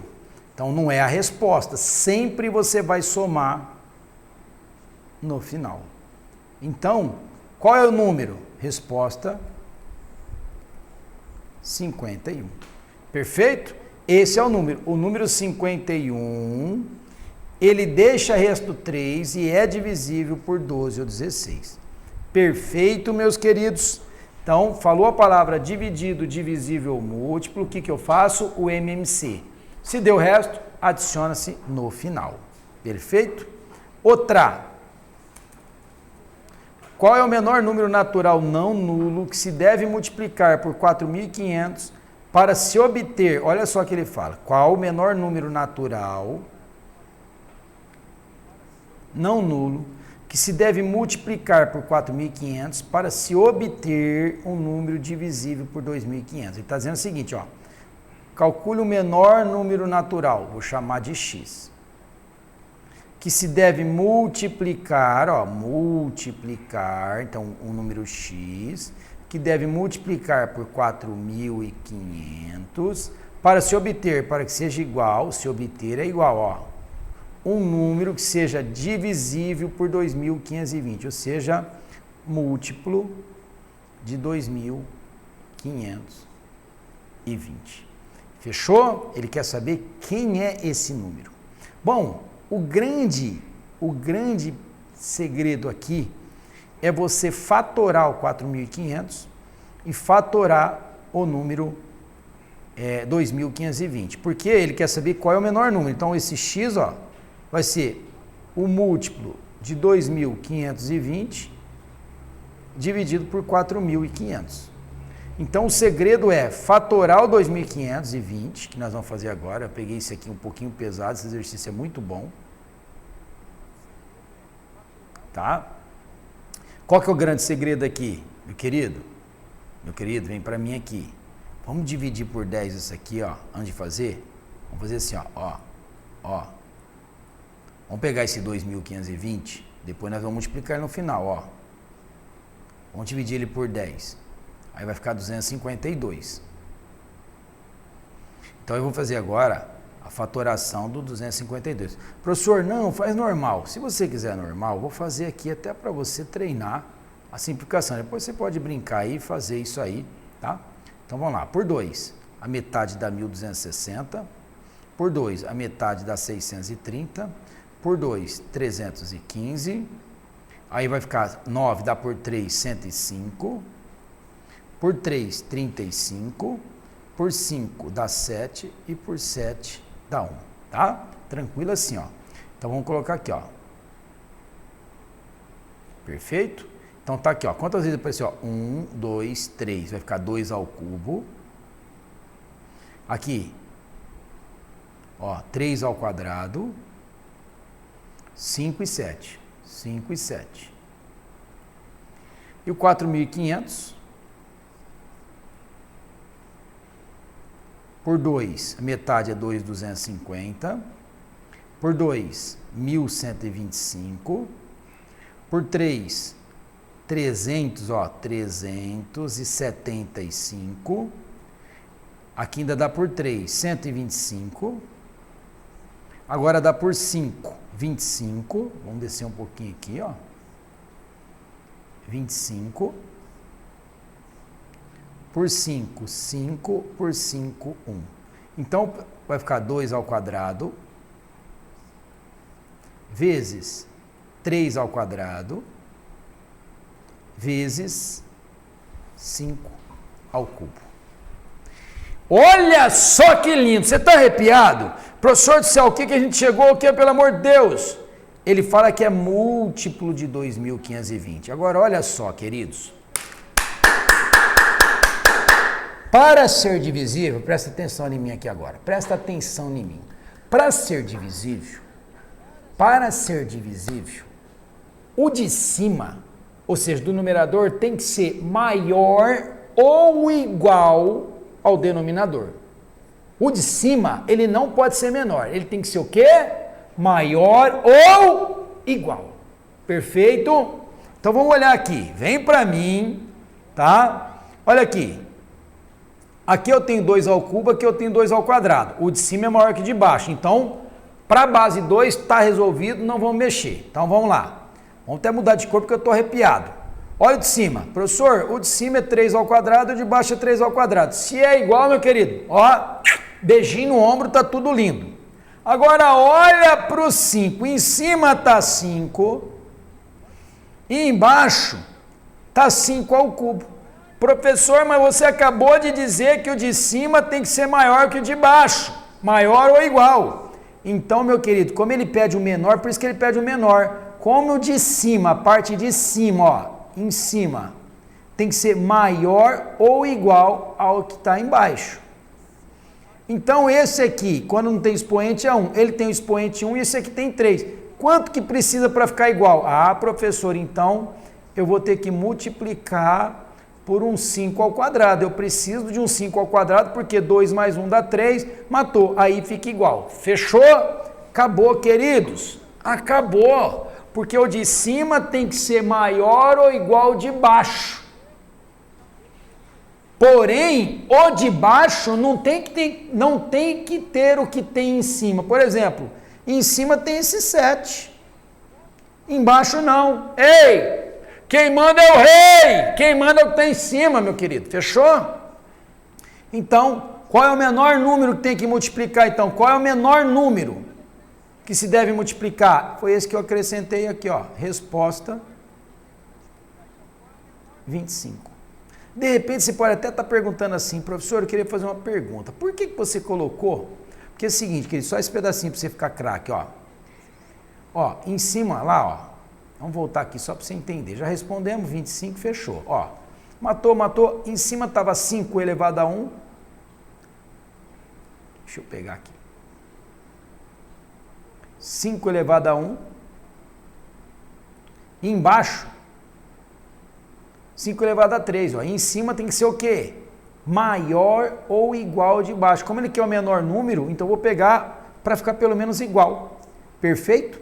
então não é a resposta. Sempre você vai somar no final. Então, qual é o número? Resposta 51. Perfeito? Esse é o número. O número 51, ele deixa resto 3 e é divisível por 12 ou 16. Perfeito, meus queridos? Então, falou a palavra dividido, divisível, múltiplo, o que eu faço? O MMC. Se deu resto, adiciona-se no final. Perfeito? Outra. Qual é o menor número natural não nulo que se deve multiplicar por 4.500 para se obter? Olha só o que ele fala. Qual o menor número natural não nulo que se deve multiplicar por 4.500 para se obter um número divisível por 2.500. Ele está dizendo o seguinte, ó, calcule o menor número natural, vou chamar de x, que se deve multiplicar, ó, multiplicar, então um número x, que deve multiplicar por 4.500 para se obter, para que seja igual, se obter é igual, ó, um número que seja divisível por 2.520, ou seja, múltiplo de 2.520. Fechou? Ele quer saber quem é esse número. Bom, o grande segredo aqui é você fatorar o 4.500 e fatorar o número 2.520. Porque ele quer saber qual é o menor número. Então, esse x, ó, vai ser o múltiplo de 2.520 dividido por 4.500. Então, o segredo é fatorar o 2.520, que nós vamos fazer agora. Eu peguei esse aqui um pouquinho pesado, esse exercício é muito bom. Tá? Qual que é o grande segredo aqui, meu querido? Meu querido, vem para mim aqui. Vamos dividir por 10 isso aqui, ó, antes de fazer. Vamos fazer assim, ó. ó. Vamos pegar esse 2.520, depois nós vamos multiplicar no final, ó. Vamos dividir ele por 10. Aí vai ficar 252. Então eu vou fazer agora a fatoração do 252. Professor, não, faz normal. Se você quiser normal, vou fazer aqui até para você treinar a simplificação. Depois você pode brincar aí e fazer isso aí, tá? Então vamos lá, por 2, a metade dá 1.260. Por 2, a metade dá 630. Por 2, 315. Aí vai ficar 9, dá por 3, 105. Por 3, 35. Por 5 dá 7 e por 7 dá 1, tá? Tranquilo assim, ó. Então vamos colocar aqui, ó. Perfeito? Então tá aqui, ó. Quantas vezes apareceu? 1, 2, 3. Vai ficar 2 ao cubo. Aqui, ó, 3 ao quadrado. 5 e 7. 5 e 7. E o 4.500? Por 2, a metade é 2.250. Por 2, 1.125. Por 3, 300, ó, 375. Aqui ainda dá por 3, 125. Agora dá por 5, 25. Vamos descer um pouquinho aqui, ó. 25. Por 5, 5, por 5, 1. Então, vai ficar 2 ao quadrado, vezes 3 ao quadrado, vezes 5 ao cubo. Olha só que lindo! Você está arrepiado? Professor do céu, o que a gente chegou? O que, pelo amor de Deus? Ele fala que é múltiplo de 2.520. Agora, olha só, queridos. Para ser divisível, presta atenção em mim aqui agora, presta atenção em mim. Para ser divisível, o de cima, ou seja, do numerador, tem que ser maior ou igual ao denominador. O de cima, ele não pode ser menor, ele tem que ser o quê? Maior ou igual. Perfeito? Então vamos olhar aqui, vem para mim, tá? Olha aqui. Aqui eu tenho 2 ao cubo, aqui eu tenho 2 ao quadrado. O de cima é maior que o de baixo. Então, para a base 2, está resolvido, não vamos mexer. Então, vamos lá. Vamos até mudar de cor porque eu estou arrepiado. Olha o de cima. Professor, o de cima é 3 ao quadrado, o de baixo é 3 ao quadrado. Se é igual, meu querido, ó, beijinho no ombro, tá tudo lindo. Agora, olha para o 5. Em cima está 5. E embaixo está 5 ao cubo. Professor, mas você acabou de dizer que o de cima tem que ser maior que o de baixo, maior ou igual. Então, meu querido, como ele pede o menor, por isso que ele pede o menor. Como o de cima, a parte de cima, ó, em cima, tem que ser maior ou igual ao que está embaixo. Então, esse aqui, quando não tem expoente, é 1. Ele tem o expoente 1 e esse aqui tem 3. Quanto que precisa para ficar igual? Ah, professor, então eu vou ter que multiplicar por um 5 ao quadrado. Eu preciso de um 5 ao quadrado, porque 2 mais 1 dá 3, matou. Aí fica igual. Fechou? Acabou, queridos. Acabou. Porque o de cima tem que ser maior ou igual ao de baixo. Porém, o de baixo não tem que ter o que tem em cima. Por exemplo, em cima tem esse 7. Embaixo não. Ei! Quem manda é o rei, quem manda é o que está em cima, meu querido, fechou? Então, qual é o menor número que tem que multiplicar, então? Qual é o menor número que se deve multiplicar? Foi esse que eu acrescentei aqui, ó, resposta 25. De repente, você pode até estar perguntando assim, professor, eu queria fazer uma pergunta, por que você colocou? Porque é o seguinte, querido, só esse pedacinho para você ficar craque, ó. Ó, em cima, lá, ó. Vamos voltar aqui só para você entender. Já respondemos, 25, fechou. Ó, matou. Em cima estava 5 elevado a 1. Deixa eu pegar aqui. 5 elevado a 1. E embaixo, 5 elevado a 3. Ó. E em cima tem que ser o quê? Maior ou igual de baixo. Como ele quer o menor número, então eu vou pegar para ficar pelo menos igual. Perfeito?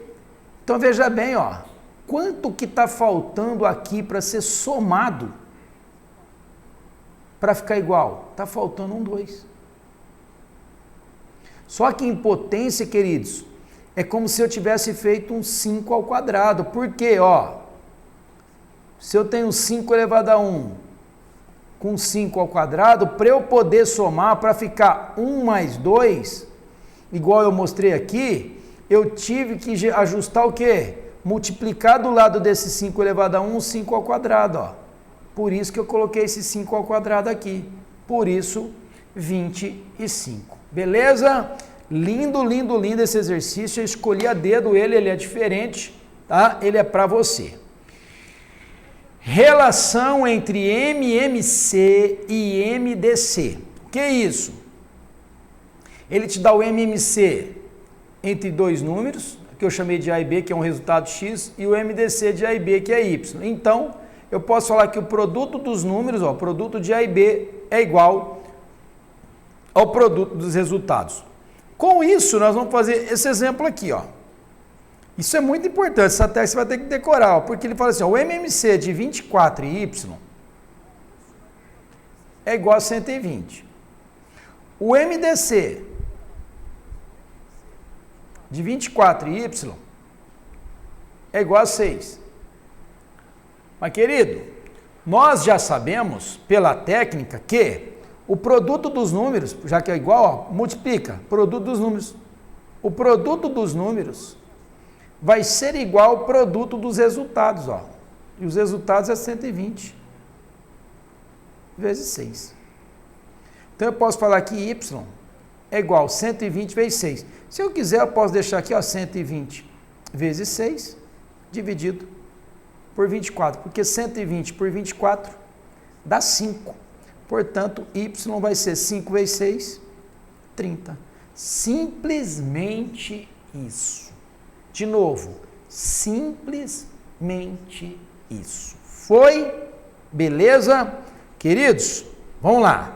Então veja bem, ó, quanto que está faltando aqui para ser somado para ficar igual? Está faltando 2. Só que em potência, queridos, é como se eu tivesse feito um 5 ao quadrado. Por quê? Ó, se eu tenho 5 elevado a 1 com 5 ao quadrado, para eu poder somar, para ficar 1 mais 2, igual eu mostrei aqui, eu tive que ajustar o quê? Multiplicar do lado desse 5 elevado a 1, 5 ao quadrado, ó. Por isso que eu coloquei esse 5 ao quadrado aqui. Por isso, 25. Beleza? Lindo, lindo, lindo esse exercício. Eu escolhi a dedo ele é diferente, tá? Ele é para você. Relação entre MMC e MDC. O que é isso? Ele te dá o MMC entre 2 números, que eu chamei de A e B, que é um resultado X, e o MDC de A e B, que é Y. Então, eu posso falar que o produto dos números, ó, o produto de A e B é igual ao produto dos resultados. Com isso, nós vamos fazer esse exemplo aqui, ó. Isso é muito importante, essa tese você vai ter que decorar, ó, porque ele fala assim, ó, o MMC de 24y é igual a 120. O MDC de 24y é igual a 6. Mas, querido, nós já sabemos, pela técnica, que o produto dos números, já que é igual, ó, multiplica, produto dos números. O produto dos números vai ser igual ao produto dos resultados, ó. E os resultados é 120 vezes 6. Então, eu posso falar que y é igual a 120 vezes 6. Se eu quiser, eu posso deixar aqui, ó, 120 vezes 6, dividido por 24, porque 120 por 24 dá 5. Portanto, y vai ser 5 vezes 6, 30. Simplesmente isso. De novo, simplesmente isso. Foi? Beleza? Queridos, vamos lá.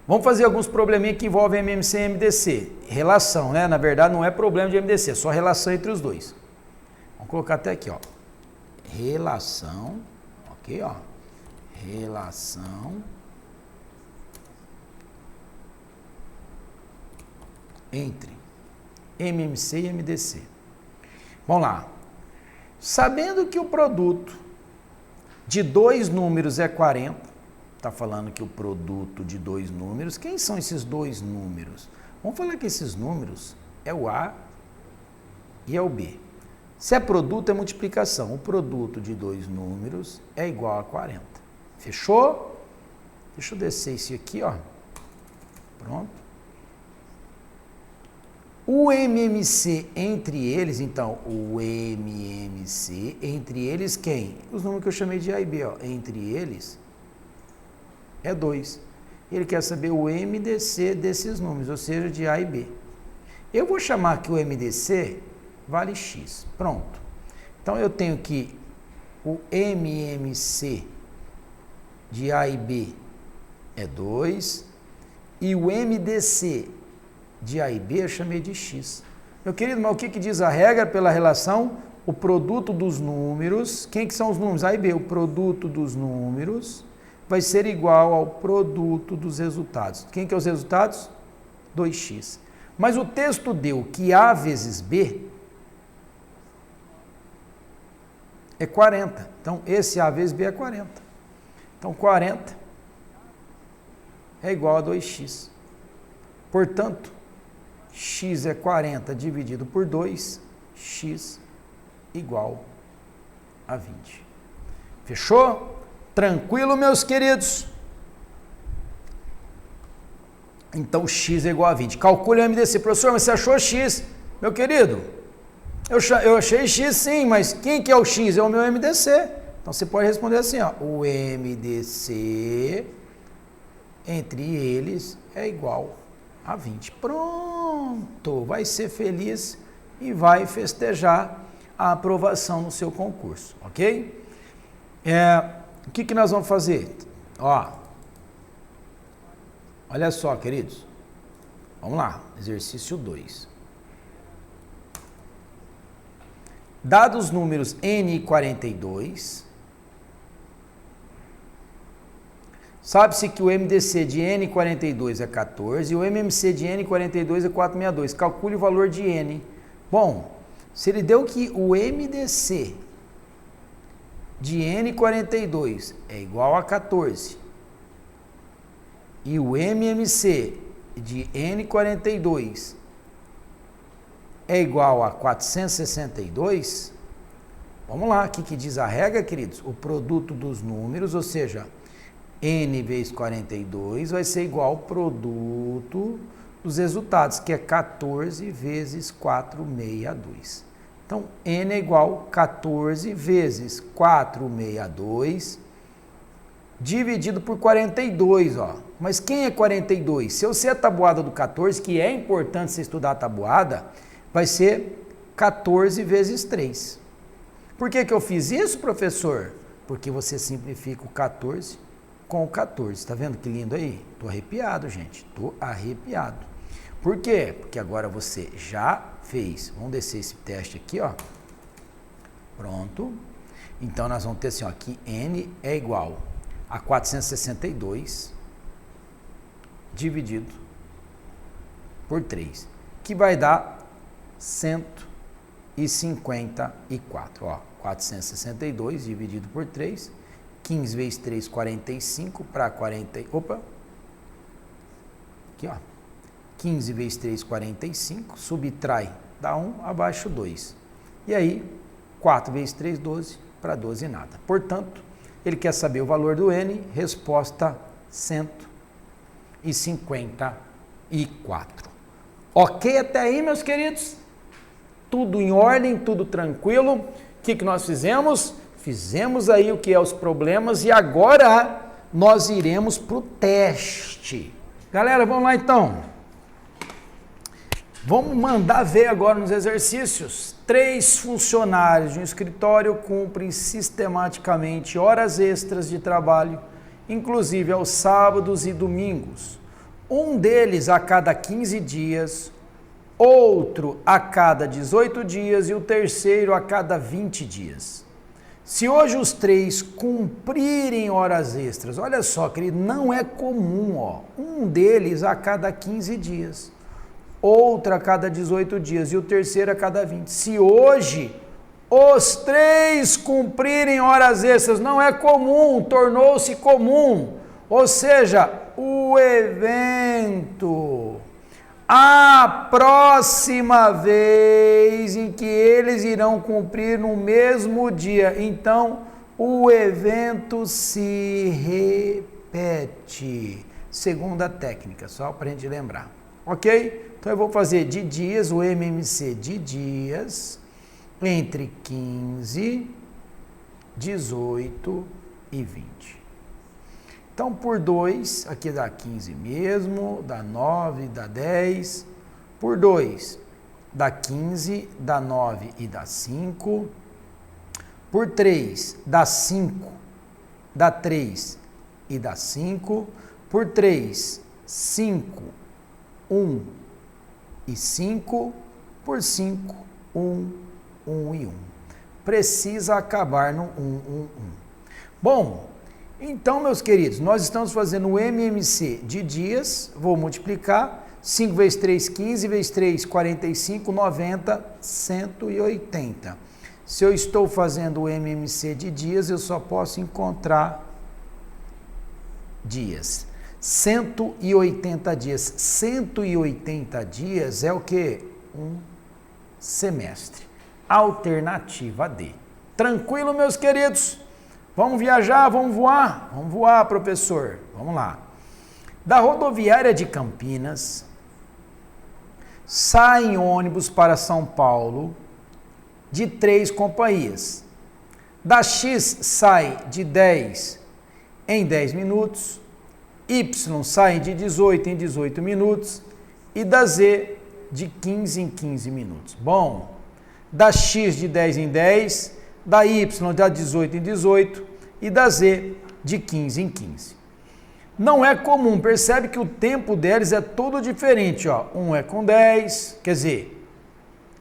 Vamos fazer alguns probleminhas que envolvem MMC e MDC. Relação, né? Na verdade, não é problema de MDC, é só relação entre os dois. Vamos colocar até aqui, ó. Relação, ok, ó. Relação entre MMC e MDC. Vamos lá. Sabendo que o produto de 2 números é 40, está falando que o produto de 2 números, quem são esses 2 números? Vamos falar que esses números é o A e é o B. Se é produto, é multiplicação. O produto de 2 números é igual a 40. Fechou? Deixa eu descer isso aqui, ó. Pronto. O MMC entre eles, então, o MMC entre eles quem? Os números que eu chamei de A e B, ó. Entre eles é 2. Ele quer saber o MDC desses números, ou seja, de A e B. Eu vou chamar que o MDC vale X. Pronto. Então, eu tenho que o MMC de A e B é 2 e o MDC de A e B eu chamei de X. Meu querido, mas o que diz a regra pela relação? O produto dos números, quem que são os números? A e B, o produto dos números vai ser igual ao produto dos resultados. Quem que é os resultados? 2x. Mas o texto deu que A vezes B é 40. Então, esse A vezes B é 40. Então, 40 é igual a 2x. Portanto, x é 40 dividido por 2, x igual a 20. Fechou? Tranquilo, meus queridos? Então, x é igual a 20. Calcule o MDC. Professor, mas você achou x? Meu querido, eu achei x sim, mas quem que é o x? É o meu MDC. Então, você pode responder assim, ó. O MDC entre eles é igual a 20. Pronto! Vai ser feliz e vai festejar a aprovação no seu concurso, ok? O que nós vamos fazer? Ó, olha só, queridos. Vamos lá, exercício 2. Dados os números n e 42, sabe-se que o MDC de n42 é 14 e o MMC de n42 é 462. Calcule o valor de n. Bom, se ele deu que o MDC de n42 é igual a 14 e o MMC de n42 é igual a 462, vamos lá, o que diz a regra, queridos? O produto dos números, ou seja, n vezes 42 vai ser igual ao produto dos resultados, que é 14 vezes 462. Então, n é igual a 14 vezes 462 dividido por 42, ó. Mas quem é 42? Se eu sei a tabuada do 14, que é importante você estudar a tabuada, vai ser 14 vezes 3. Por que eu fiz isso, professor? Porque você simplifica o 14 com o 14. Tá vendo que lindo aí? Tô arrepiado, gente. Tô arrepiado. Por quê? Porque agora você já fez. Vamos descer esse teste aqui, ó. Pronto. Então, nós vamos ter assim, ó, que n é igual a 462 dividido por 3, que vai dar 154, ó, 462 dividido por 3, 15 vezes 3, 45, para 40, opa, aqui ó, 15 vezes 3, 45, subtrai, dá 1, abaixo 2, e aí 4 vezes 3, 12, para 12 nada. Portanto, ele quer saber o valor do n, resposta 154. Ok até aí, meus queridos? Tudo em ordem, tudo tranquilo. O que nós fizemos? Fizemos aí o que é os problemas e agora nós iremos para o teste. Galera, vamos lá então. Vamos mandar ver agora nos exercícios. 3 funcionários de um escritório cumprem sistematicamente horas extras de trabalho, inclusive aos sábados e domingos. Um deles a cada 15 dias, outro a cada 18 dias e o terceiro a cada 20 dias. Se hoje os 3 cumprirem horas extras, olha só, querido, não é comum, ó. Um deles a cada 15 dias, outro a cada 18 dias e o terceiro a cada 20. Se hoje os 3 cumprirem horas extras, não é comum, tornou-se comum. Ou seja, o evento, a próxima vez em que eles irão cumprir no mesmo dia, então o evento se repete. Segunda técnica, só para a gente lembrar. Ok? Então eu vou fazer de dias, o MMC de dias, entre 15, 18 e 20. Então, por 2, aqui dá 15 mesmo, dá 9, dá 10. Por 2, dá 15, dá 9 e dá 5. Por 3, dá 5, dá 3 e dá 5. Por 3, 5, 1 e 5. Por 5, 1, 1 e 1. Precisa acabar no 1, 1, 1. Bom, então, meus queridos, nós estamos fazendo o MMC de dias, vou multiplicar, 5 vezes 3, 15, vezes 3, 45, 90, 180. Se eu estou fazendo o MMC de dias, eu só posso encontrar dias. 180 dias. 180 dias é o quê? Um semestre. Alternativa D. Tranquilo, meus queridos? Vamos viajar, vamos voar? Vamos voar, professor. Vamos lá. Da rodoviária de Campinas, saem ônibus para São Paulo de 3 companhias. Da X sai de 10 em 10 minutos, Y sai de 18 em 18 minutos e da Z de 15 em 15 minutos. Bom, da X de 10 em 10, da Y da 18 em 18 e da Z de 15 em 15. não é comum. Percebe que o tempo deles é todo diferente, ó. Um é com 10, quer dizer,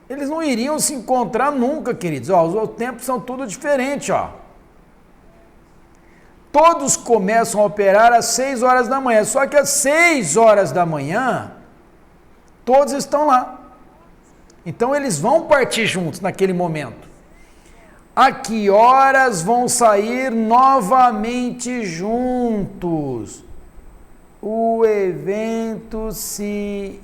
eles não iriam se encontrar nunca, queridos. Ó, os tempos são tudo diferentes, ó. Todos começam a operar às 6 horas da manhã, só que às 6 horas da manhã, todos estão lá. Então eles vão partir juntos naquele momento. A que horas vão sair novamente juntos? O evento se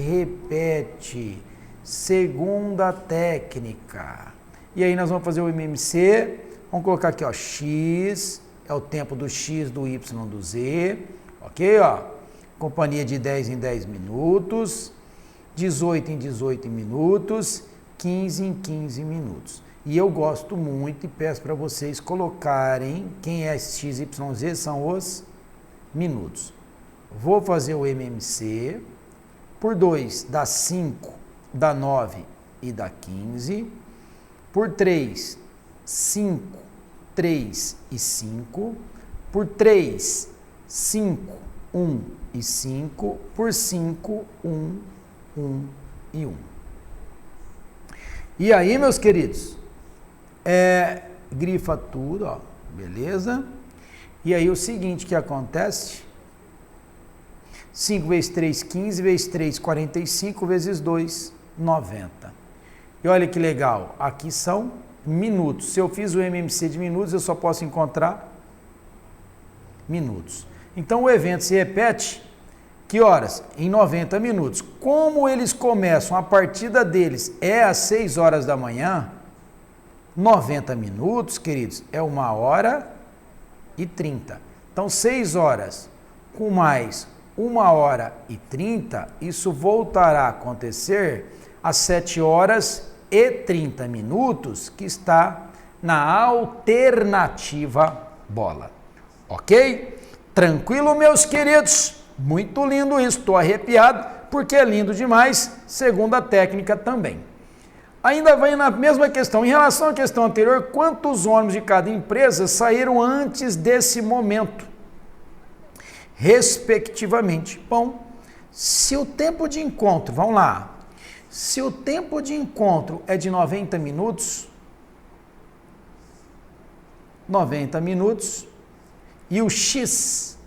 repete. Segunda técnica. E aí nós vamos fazer o MMC. Vamos colocar aqui, ó, X, é o tempo do X, do Y, do Z. Ok, ó? Companhia de 10 em 10 minutos. 18 em 18 minutos. 15 em 15 minutos. E eu gosto muito e peço para vocês colocarem quem é X, Y, Z, são os minutos. Vou fazer o MMC. Por 2 dá 5, dá 9 e dá 15. Por 3, 5, 3 e 5. Por 3, 5, 1 e 5. Por 5, 1, 1 e 1. E aí, meus queridos, grifa tudo, ó, beleza? E aí o seguinte que acontece, 5 vezes 3, 15, vezes 3, 45, vezes 2, 90. E olha que legal, aqui são minutos. Se eu fiz o MMC de minutos, eu só posso encontrar minutos. Então o evento se repete, que horas? Em 90 minutos. Como eles começam, a partida deles é às 6 horas da manhã, 90 minutos, queridos, é 1h30. Então, 6 horas com mais 1h30, isso voltará a acontecer às 7h30, que está na alternativa bola. Ok? Tranquilo, meus queridos? Muito lindo isso, estou arrepiado, porque é lindo demais, segundo a técnica também. Ainda vai na mesma questão, em relação à questão anterior, quantos ônibus de cada empresa saíram antes desse momento, respectivamente? Bom, se o tempo de encontro, vamos lá, se o tempo de encontro é de 90 minutos, e o X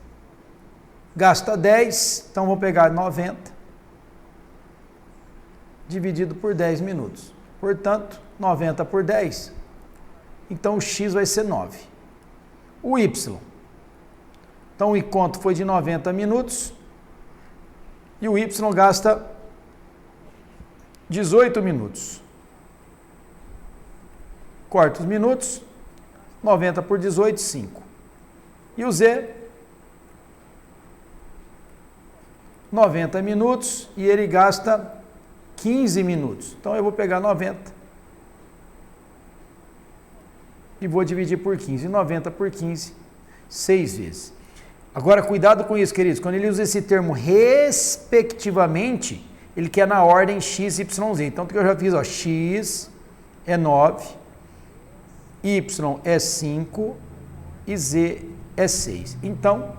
gasta 10, então vou pegar 90, dividido por 10 minutos. Portanto, 90 por 10, então o X vai ser 9. O Y, então o encontro foi de 90 minutos, e o Y gasta 18 minutos. Corta os minutos, 90 por 18, 5. E o Z, 90 minutos, e ele gasta 15 minutos. Então eu vou pegar 90 e vou dividir por 15. 90 por 15, 6 vezes. Agora, cuidado com isso, queridos. Quando ele usa esse termo respectivamente, ele quer na ordem X, Y, Z. Então, o que eu já fiz? Ó, X é 9, Y é 5 e Z é 6. Então,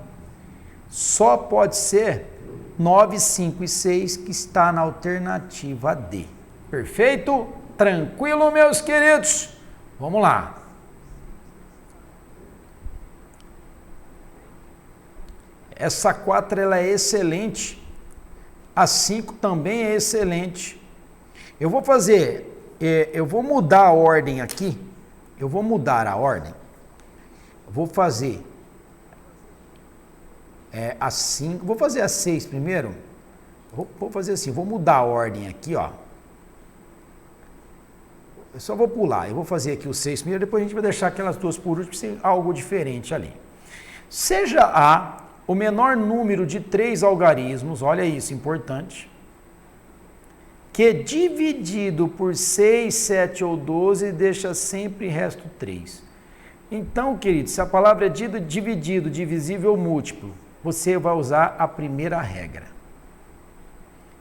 só pode ser 9, 5 e 6 que está na alternativa D. Perfeito? Tranquilo, meus queridos? Vamos lá. Essa 4 ela é excelente. A 5 também é excelente. Eu vou fazer, eu vou mudar a ordem aqui. Eu vou mudar a ordem. Eu vou fazer a 5, vou fazer a 6 primeiro. Vou fazer assim, vou mudar a ordem aqui, ó. Eu só vou pular, eu vou fazer aqui o 6 primeiro, depois a gente vai deixar aquelas duas por último, sem algo diferente ali. Seja A o menor número de 3 algarismos, olha isso, importante, que dividido por 6, 7 ou 12 deixa sempre resto 3. Então, querido, se a palavra é dividido, divisível ou múltiplo, você vai usar a primeira regra.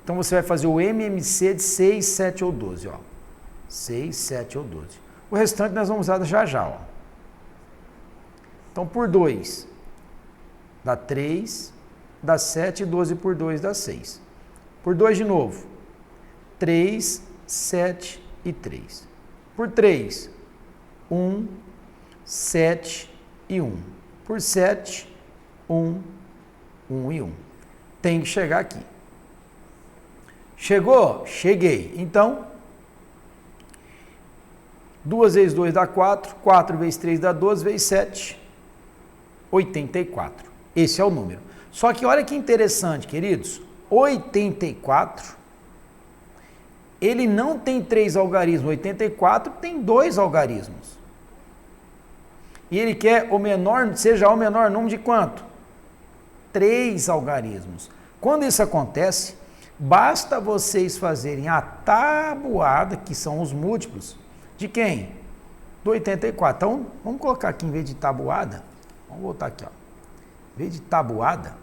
Então, você vai fazer o MMC de 6, 7 ou 12, ó. 6, 7 ou 12. O restante nós vamos usar já já, ó. Então, por 2, dá 3, dá 7, 12 por 2 dá 6. Por 2 de novo, 3, 7 e 3. Por 3, 1, 7 e 1. Por 7, 1, 1 e 1. Tem que chegar aqui. Chegou? Cheguei. Então, 2 vezes 2 dá 4, 4 vezes 3 dá 12, vezes 7, 84. Esse é o número. Só que olha que interessante, queridos. 84, ele não tem 3 algarismos. 84 tem 2 algarismos. E ele quer seja o menor número de quanto? 3 algarismos. Quando isso acontece, basta vocês fazerem a tabuada, que são os múltiplos, de quem? Do 84. Então, vamos colocar aqui, em vez de tabuada, vamos voltar aqui, ó. Em vez de tabuada,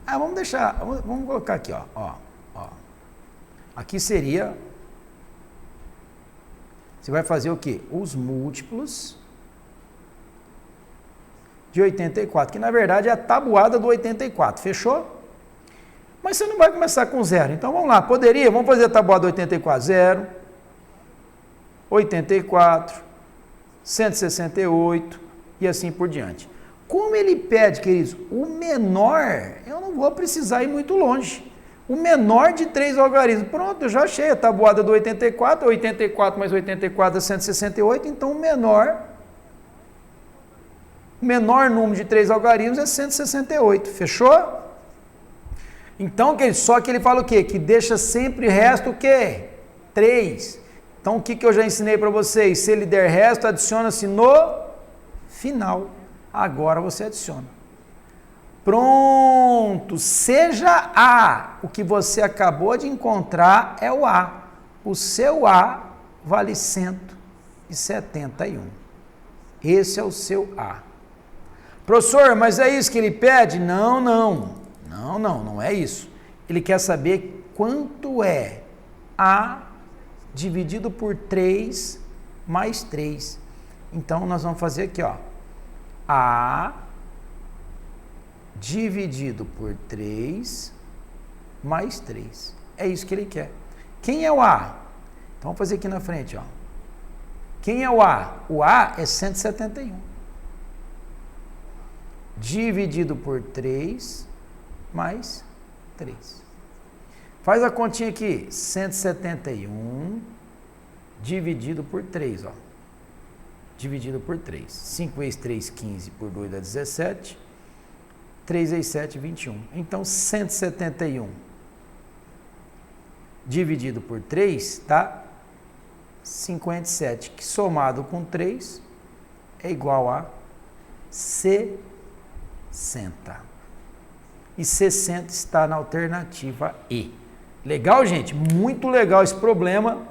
vamos colocar aqui, ó. Aqui seria, você vai fazer o quê? Os múltiplos de 84, que na verdade é a tabuada do 84, fechou? Mas você não vai começar com 0, então vamos lá, vamos fazer a tabuada do 84, 0, 84, 168 e assim por diante. Como ele pede, queridos, o menor, eu não vou precisar ir muito longe, o menor de 3 algarismos, pronto, eu já achei a tabuada do 84, 84 mais 84 é 168, então o menor número de 3 algarismos é 168, fechou? Então, só que ele fala o quê? Que deixa sempre resto o quê? 3. Então, o que eu já ensinei para vocês? Se ele der resto, adiciona-se no final. Agora você adiciona. Pronto! Seja A, o que você acabou de encontrar é o A. O seu A vale 171. Esse é o seu A. Professor, mas é isso que ele pede? Não é isso. Ele quer saber quanto é A dividido por 3 mais 3. Então, nós vamos fazer aqui, ó. A dividido por 3 mais 3. É isso que ele quer. Quem é o A? Então, vamos fazer aqui na frente, ó. Quem é o A? O A é 171. Dividido por 3 mais 3. Faz a continha aqui. 171 dividido por 3, ó. Dividido por 3. 5 vezes 3, 15 por 2 dá 17. 3 vezes 7, 21. Então, 171 dividido por 3 dá 57, que somado com 3 é igual a 60. E 60 está na alternativa E. Legal, gente? Muito legal esse problema.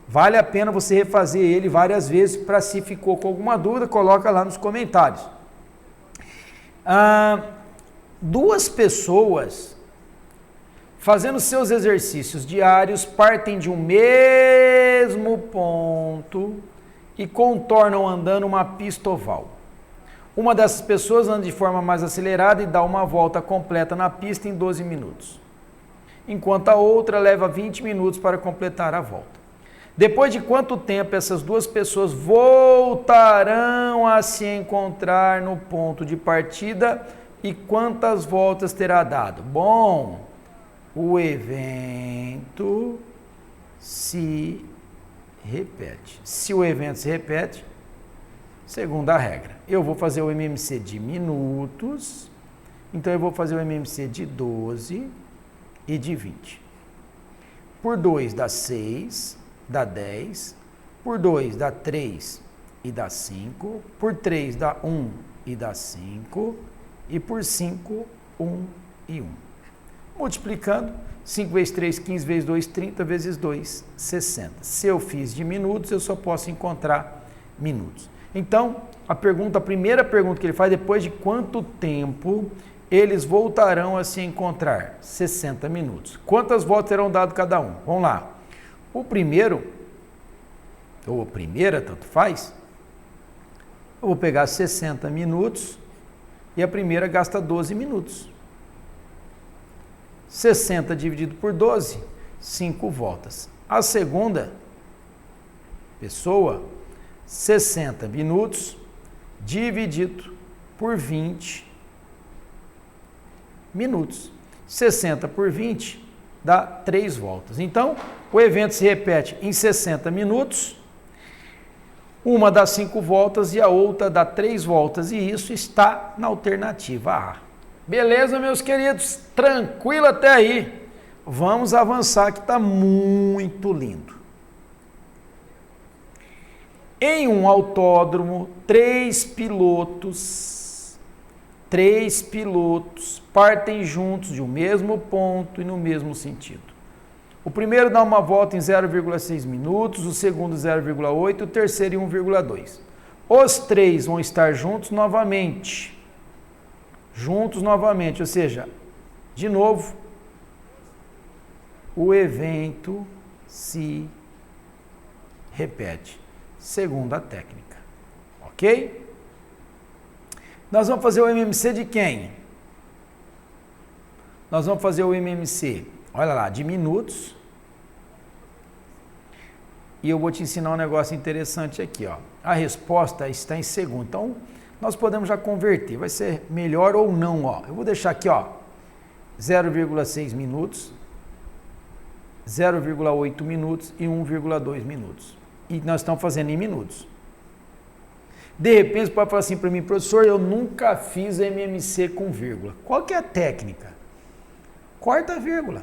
Vale a pena você refazer ele várias vezes. Para se ficou com alguma dúvida, coloca lá nos comentários. Duas pessoas fazendo seus exercícios diários partem de um mesmo ponto e contornam andando uma pista oval. Uma dessas pessoas anda de forma mais acelerada e dá uma volta completa na pista em 12 minutos, enquanto a outra leva 20 minutos para completar a volta. Depois de quanto tempo essas duas pessoas voltarão a se encontrar no ponto de partida e quantas voltas terá dado? Bom, o evento se repete. Se o evento se repete, segunda regra, eu vou fazer o MMC de minutos, então eu vou fazer o MMC de 12 e de 20. Por 2 dá 6, dá 10, por 2 dá 3 e dá 5, por 3 dá 1 e dá 5, e por 5, 1 e 1. Multiplicando, 5 vezes 3, 15 vezes 2, 30 vezes 2, 60. Se eu fiz de minutos, eu só posso encontrar minutos. Então, a primeira pergunta que ele faz, depois de quanto tempo eles voltarão a se encontrar? 60 minutos. Quantas voltas terão dado cada um? Vamos lá. O primeiro, ou a primeira, tanto faz, Eu vou pegar 60 minutos e a primeira gasta 12 minutos. 60 dividido por 12, 5 voltas. A segunda pessoa, 60 minutos dividido por 20 minutos. 60 por 20 dá 3 voltas. Então, o evento se repete em 60 minutos, uma dá 5 voltas e a outra dá 3 voltas, e isso está na alternativa A. Beleza, meus queridos? Tranquilo até aí? Vamos avançar que está muito lindo. Em um autódromo, três pilotos partem juntos de um mesmo ponto e no mesmo sentido. O primeiro dá uma volta em 0,6 minutos, o segundo 0,8, o terceiro em 1,2. Os três vão estar juntos novamente, ou seja, de novo, o evento se repete, segundo a técnica, ok? Nós vamos fazer o MMC de quem? Nós vamos fazer o MMC, olha lá, de minutos. E eu vou te ensinar um negócio interessante aqui, ó. A resposta está em segundo, então nós podemos já converter, vai ser melhor ou não, ó. Eu vou deixar aqui, ó, 0,6 minutos, 0,8 minutos e 1,2 minutos. E nós estamos fazendo em minutos. De repente, você pode falar assim para mim, professor, eu nunca fiz MMC com vírgula. Qual que é a técnica? Corta a vírgula.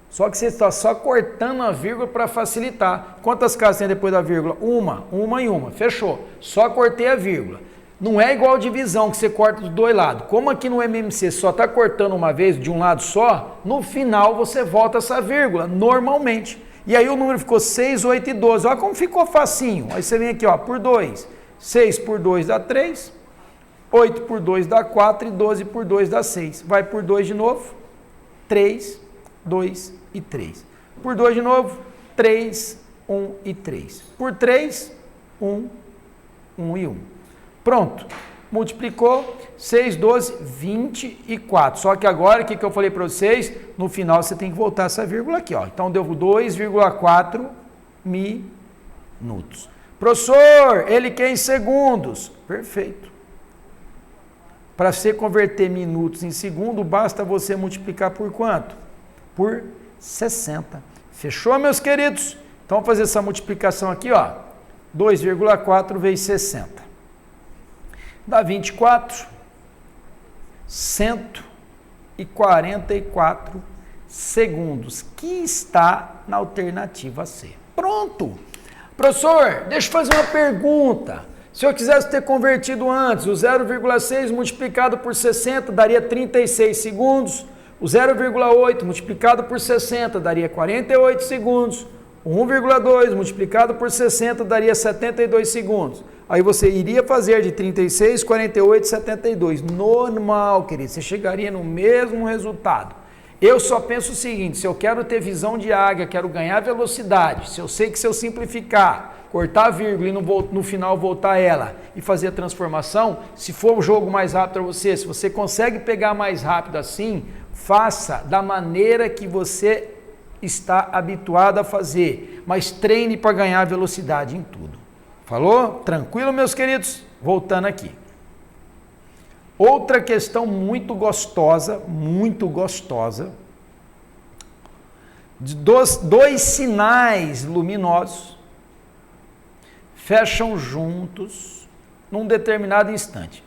Só que você está só cortando a vírgula para facilitar. Quantas casas tem depois da vírgula? Uma e uma. Fechou. Só cortei a vírgula. Não é igual divisão que você corta dos dois lados. Como aqui no MMC só está cortando uma vez de um lado só, no final você volta essa vírgula, normalmente. E aí o número ficou 6, 8 e 12. Olha como ficou facinho. Aí você vem aqui, ó, por 2. 6 por 2 dá 3. 8 por 2 dá 4 e 12 por 2 dá 6. Vai por 2 de novo. 3, 2 e 3. Por 2 de novo. 3, 1 e 3. Por 3, 1, 1 e 1. Pronto. Multiplicou. 6, 12, 24. Só que agora, o que eu falei para vocês? No final você tem que voltar essa vírgula aqui, ó. Então deu 2,4 minutos. Professor, ele quer em segundos. Perfeito. Para você converter minutos em segundo, basta você multiplicar por quanto? Por 60. Fechou, meus queridos? Então, vamos fazer essa multiplicação aqui, ó. 2,4 vezes 60. Dá 24. 144 segundos, que está na alternativa C. Pronto! Professor, deixa eu fazer uma pergunta. Se eu quisesse ter convertido antes, o 0,6 multiplicado por 60 daria 36 segundos, o 0,8 multiplicado por 60 daria 48 segundos, o 1,2 multiplicado por 60 daria 72 segundos. Aí você iria fazer de 36, 48, 72. Normal, querido, você chegaria no mesmo resultado. Eu só penso o seguinte, se eu quero ter visão de águia, quero ganhar velocidade, se eu sei que se eu simplificar, cortar a vírgula e no final voltar ela e fazer a transformação, se for o jogo mais rápido para você, se você consegue pegar mais rápido assim, faça da maneira que você está habituado a fazer, mas treine para ganhar velocidade em tudo. Falou? Tranquilo, meus queridos? Voltando aqui. Outra questão muito gostosa, de dois sinais luminosos fecham juntos num determinado instante.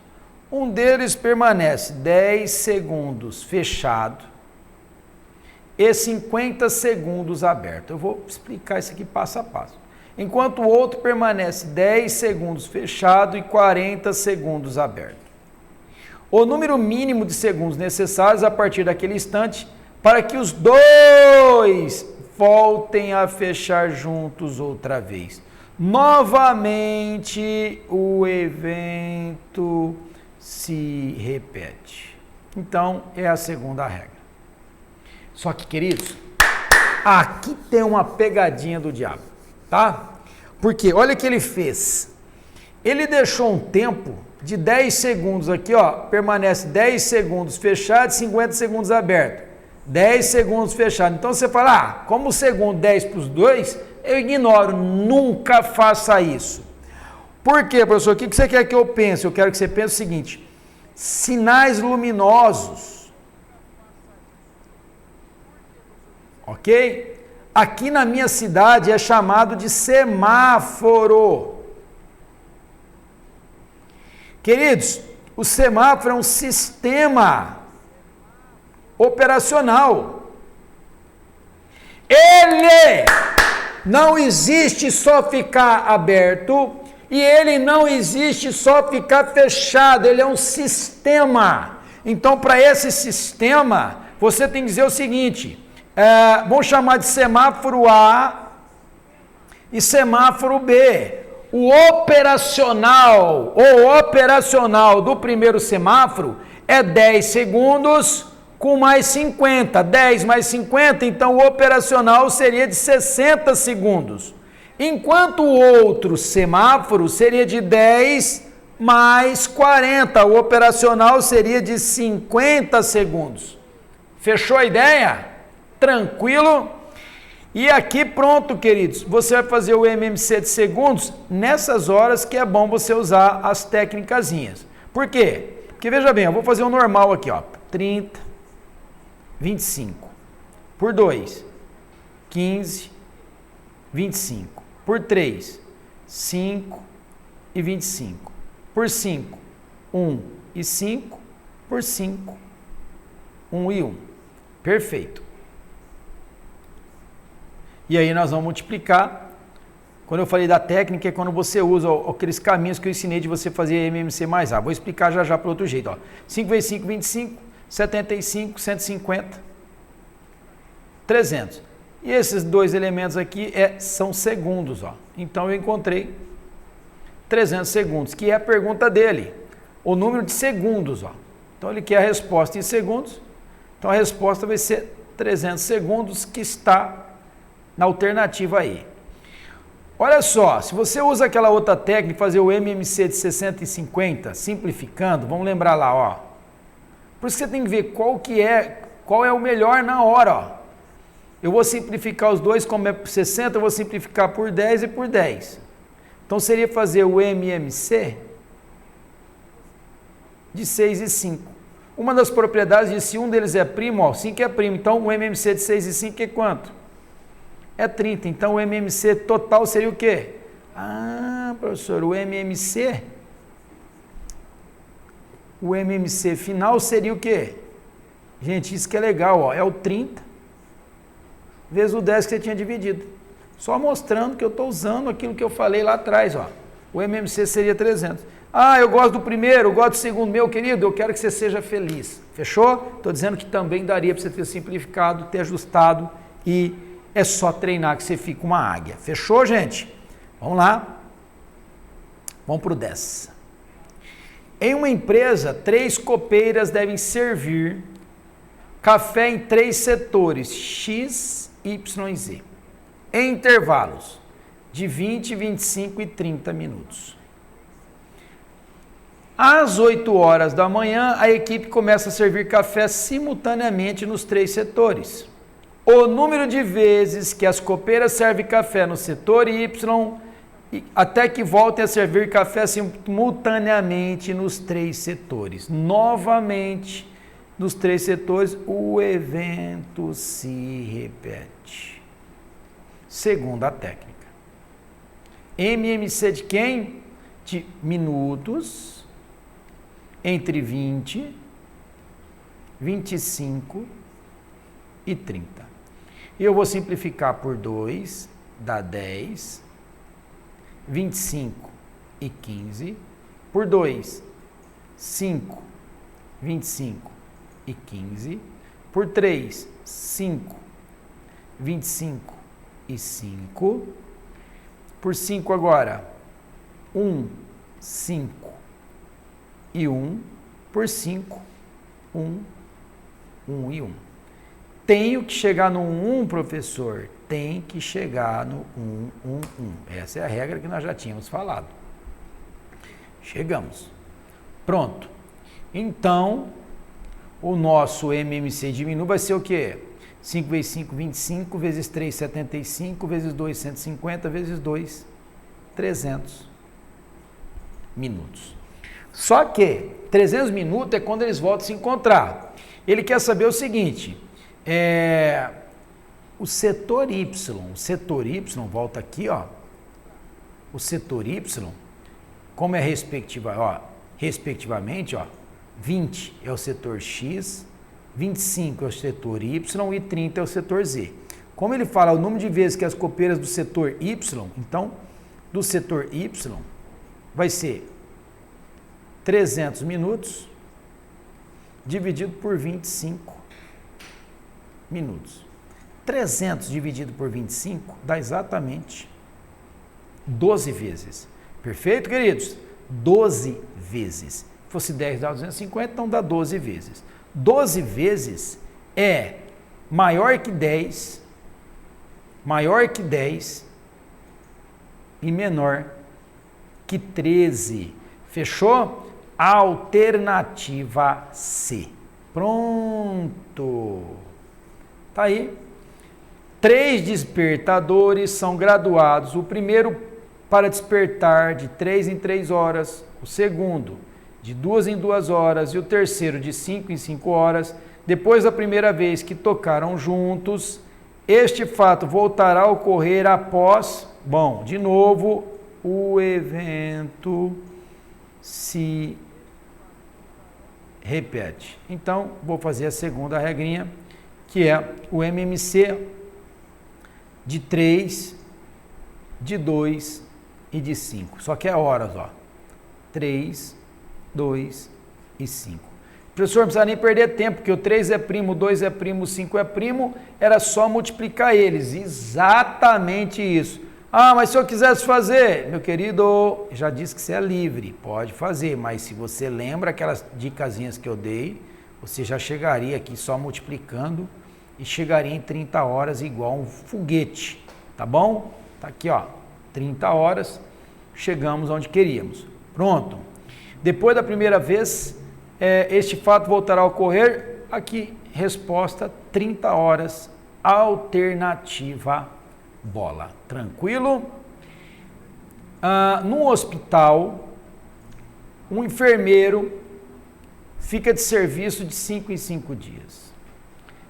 Um deles permanece 10 segundos fechado e 50 segundos aberto. Eu vou explicar isso aqui passo a passo. Enquanto o outro permanece 10 segundos fechado e 40 segundos aberto. O número mínimo de segundos necessários a partir daquele instante para que os dois voltem a fechar juntos outra vez. Novamente o evento se repete. Então, é a segunda regra. Só que, queridos, aqui tem uma pegadinha do diabo, tá? Porque olha o que ele fez. Ele deixou um tempo de 10 segundos aqui, ó, permanece 10 segundos fechado e 50 segundos aberto. 10 segundos fechado. Então você fala, como o segundo 10 para os dois, eu ignoro, nunca faça isso. Por quê, professor? O que você quer que eu pense? Eu quero que você pense o seguinte, sinais luminosos, ok? Aqui na minha cidade é chamado de semáforo. Queridos, o semáforo é um sistema operacional. Ele não existe só ficar aberto e ele não existe só ficar fechado, ele é um sistema. Então, para esse sistema, você tem que dizer o seguinte, vamos chamar de semáforo A e semáforo B. O operacional do primeiro semáforo é 10 segundos com mais 50, 10 mais 50, então o operacional seria de 60 segundos. Enquanto o outro semáforo seria de 10 mais 40, o operacional seria de 50 segundos. Fechou a ideia? Tranquilo? E aqui pronto, queridos, você vai fazer o MMC de segundos nessas horas que é bom você usar as técnicazinhas. Por quê? Porque veja bem, eu vou fazer o normal aqui, ó, 30, 25, por 2, 15, 25, por 3, 5 e 25, por 5, 1 e 5, por 5, 1 e 1. Perfeito. E aí nós vamos multiplicar. Quando eu falei da técnica, é quando você usa aqueles caminhos que eu ensinei de você fazer MMC mais A. Vou explicar já para outro jeito. Ó. 5 vezes 5, 25, 75, 150, 300. E esses dois elementos aqui são segundos. Ó. Então eu encontrei 300 segundos, que é a pergunta dele. O número de segundos. Ó. Então ele quer a resposta em segundos. Então a resposta vai ser 300 segundos, que está na alternativa aí. Olha só, se você usa aquela outra técnica, fazer o MMC de 60 e 50, simplificando, vamos lembrar lá, ó. Por isso que você tem que ver qual é o melhor na hora, ó. Eu vou simplificar os dois, como é por 60, eu vou simplificar por 10 e por 10. Então seria fazer o MMC de 6 e 5. Uma das propriedades de se um deles é primo, ó, 5 é primo, então o MMC de 6 e 5 é quanto? É 30, então o MMC total seria o quê? Ah, professor, o MMC final seria o quê? Gente, isso que é legal, ó, é o 30 vezes o 10 que você tinha dividido. Só mostrando que eu estou usando aquilo que eu falei lá atrás, ó. O MMC seria 300. Ah, eu gosto do primeiro, eu gosto do segundo. Meu querido, eu quero que você seja feliz. Fechou? Estou dizendo que também daria para você ter simplificado, ter ajustado e é só treinar que você fica uma águia. Fechou, gente? Vamos lá. Vamos para o 10. Em uma empresa, 3 copeiras devem servir café em 3 setores, X, Y e Z, em intervalos de 20, 25 e 30 minutos. Às 8 horas da manhã, a equipe começa a servir café simultaneamente nos 3 setores. O número de vezes que as copeiras servem café no setor Y, até que voltem a servir café simultaneamente nos 3 setores. Novamente, nos 3 setores, o evento se repete. Segunda técnica. MMC de quem? De minutos, entre 20, 25 e 30. E eu vou simplificar por 2, dá 10, 25 e 15, por 2, 5, 25 e 15, por 3, 5, 25 e 5, por 5 agora, 1, 5 e 1, por 5, 1, 1 e 1. Tenho que chegar no 1, professor, tem que chegar no 1, 1, 1. Essa é a regra que nós já tínhamos falado. Chegamos. Pronto. Então, o nosso MMC diminuto vai ser o quê? 5 vezes 5, 25, vezes 3, 75, vezes 2, 150, vezes 2, 300 minutos. Só que 300 minutos é quando eles voltam a se encontrar. Ele quer saber o seguinte, o setor Y, volta aqui, ó, o setor Y, como é respectivamente, ó, 20 é o setor X, 25 é o setor Y e 30 é o setor Z. Como ele fala o número de vezes que as copeiras do setor Y, então, do setor Y, vai ser 300 minutos dividido por 25 minutos. 300 dividido por 25 dá exatamente 12 vezes. Perfeito, queridos? 12 vezes. Se fosse 10 dá 250, então dá 12 vezes. 12 vezes é maior que 10 e menor que 13. Fechou? Alternativa C. Pronto. Tá aí. 3 despertadores são graduados. O primeiro para despertar de 3 em 3 horas. O segundo de 2 em 2 horas. E o terceiro de 5 em 5 horas. Depois da primeira vez que tocaram juntos, este fato voltará a ocorrer após, de novo, o evento se repete. Então, vou fazer a segunda regrinha, que é o MMC de 3, de 2 e de 5. Só que é horas, ó. 3, 2 e 5. Professor, não precisa nem perder tempo, porque o 3 é primo, o 2 é primo, o 5 é primo, era só multiplicar eles. Exatamente isso. Ah, mas se eu quisesse fazer, meu querido, já disse que você é livre, pode fazer, mas se você lembra aquelas dicasinhas que eu dei, você já chegaria aqui só multiplicando e chegaria em 30 horas igual um foguete, tá bom? Tá aqui, ó, 30 horas, chegamos onde queríamos. Pronto. Depois da primeira vez, este fato voltará a ocorrer, aqui, resposta, 30 horas, alternativa bola. Tranquilo? No hospital, um enfermeiro fica de serviço de 5 em 5 dias.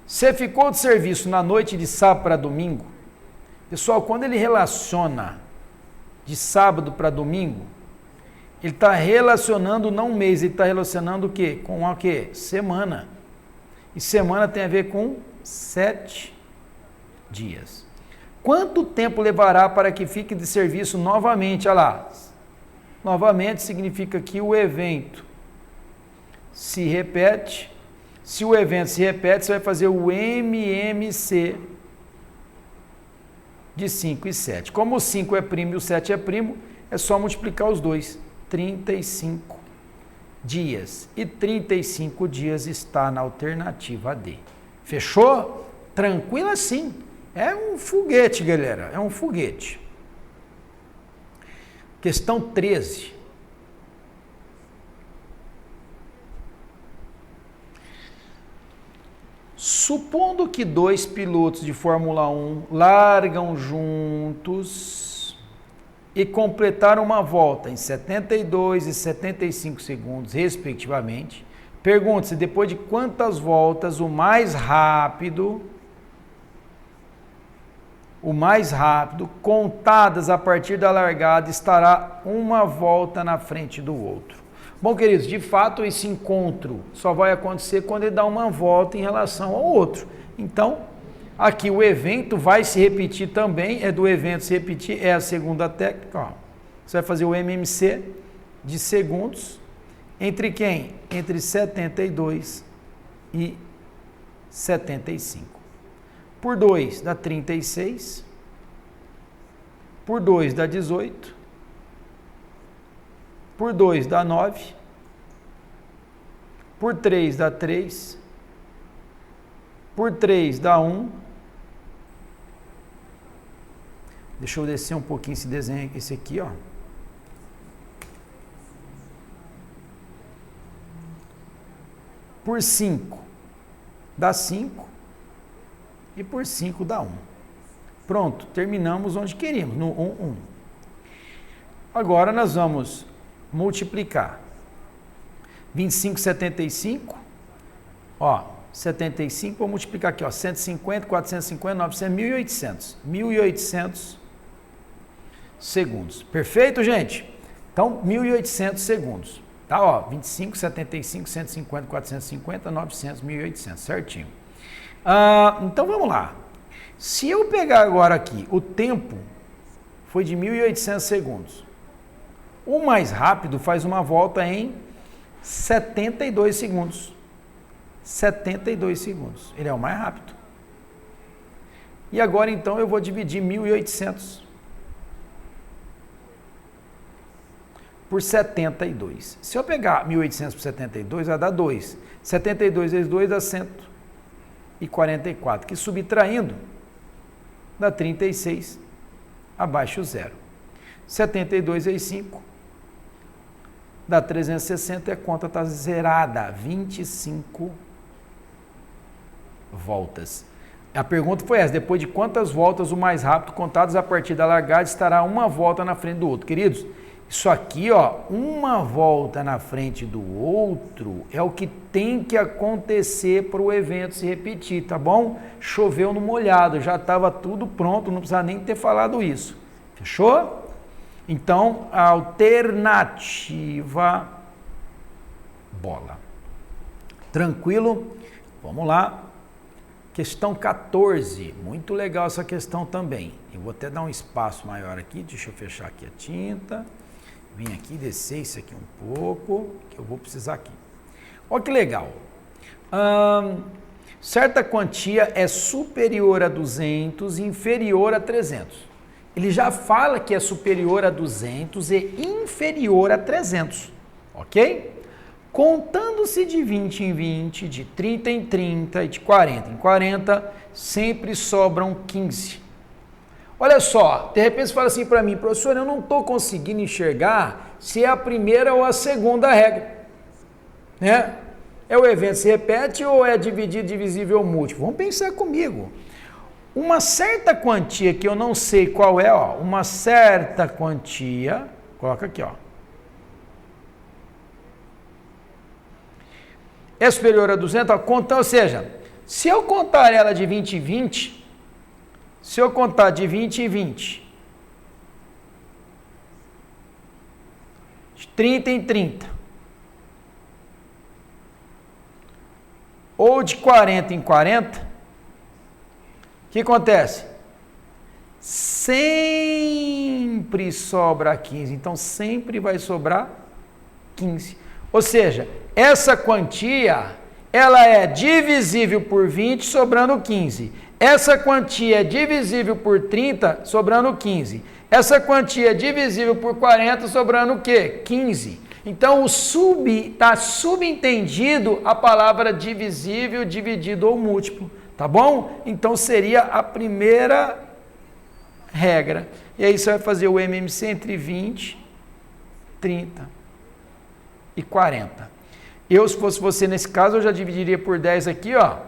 Você ficou de serviço na noite de sábado para domingo? Pessoal, quando ele relaciona de sábado para domingo, ele está relacionando não mês, ele está relacionando o quê? Com a quê? Semana. E semana tem a ver com 7 dias. Quanto tempo levará para que fique de serviço novamente? Olha lá. Novamente significa que o evento se repete. Se o evento se repete, você vai fazer o MMC de 5 e 7. Como o 5 é primo e o 7 é primo, é só multiplicar os dois. 35 dias. E 35 dias está na alternativa D. Fechou? Tranquilo assim. É um foguete, galera. É um foguete. Questão 13. Supondo que 2 pilotos de Fórmula 1 largam juntos e completaram uma volta em 72 e 75 segundos, respectivamente, pergunta-se depois de quantas voltas o mais rápido, contadas a partir da largada, estará uma volta na frente do outro. Bom, queridos, de fato esse encontro só vai acontecer quando ele dá uma volta em relação ao outro. Então, aqui o evento vai se repetir também, do evento se repetir, é a segunda técnica, ó. Você vai fazer o MMC de segundos, entre quem? Entre 72 e 75. Por 2 dá 36, por 2 dá 18, por 2 dá 9, por 3 dá 3, por 3 dá 1. Deixa eu descer um pouquinho esse desenho, esse aqui, ó. por 5 dá 5 e por 5 dá 1. Pronto, terminamos onde queríamos, no 1, 1. Agora nós vamos multiplicar 25, 75, ó, 75, vou multiplicar aqui, ó, 150, 450, 900, 1.800. 1.800 segundos. Perfeito, gente? Então, 1.800 segundos. Tá, ó, 25, 75, 150, 450, 900, 1.800, certinho. Então, vamos lá. Se eu pegar agora aqui, o tempo foi de 1.800 segundos. O mais rápido faz uma volta em 72 segundos. 72 segundos. Ele é o mais rápido. E agora, então, eu vou dividir 1.800 por 72. Se eu pegar 1.800 por 72, vai dar 2. 72 vezes 2 dá 144, que subtraindo dá 36, abaixo zero. 72 vezes 5 dá 360 e a conta está zerada, 25 voltas. A pergunta foi essa: depois de quantas voltas o mais rápido, contados a partir da largada, estará uma volta na frente do outro? Queridos, isso aqui, ó, uma volta na frente do outro é o que tem que acontecer para o evento se repetir, tá bom? Choveu no molhado, já estava tudo pronto, não precisava nem ter falado isso. Fechou? Então, a alternativa bola. Tranquilo? Vamos lá. Questão 14. Muito legal essa questão também. Eu vou até dar um espaço maior aqui. Deixa eu fechar aqui a tinta. Vim aqui, descer isso aqui um pouco, que eu vou precisar aqui. Olha que legal. Certa quantia é superior a 200 e inferior a 300. Ele já fala que é superior a 200 e inferior a 300, ok? Contando-se de 20 em 20, de 30 em 30 e de 40 em 40, sempre sobram 15. Olha só, de repente você fala assim para mim: professor, eu não estou conseguindo enxergar se é a primeira ou a segunda regra, né? É o evento se repete ou é dividido, divisível ou múltiplo? Vamos pensar comigo. Uma certa quantia que eu não sei qual é, ó, uma certa quantia, coloca aqui, ó, é superior a 200, ó, ou seja, se eu contar ela de 20 em 20, se eu contar de 20 em 20, de 30 em 30, ou de 40 em 40, o que acontece? Sempre sobra 15, então sempre vai sobrar 15. Ou seja, essa quantia, ela é divisível por 20, sobrando 15. Essa quantia é divisível por 30, sobrando 15. Essa quantia é divisível por 40, sobrando o quê? 15. Então, está subentendido a palavra divisível, dividido ou múltiplo, tá bom? Então, seria a primeira regra. E aí você vai fazer o MMC entre 20, 30 e 40. Eu, se fosse você nesse caso, eu já dividiria por 10 aqui, ó,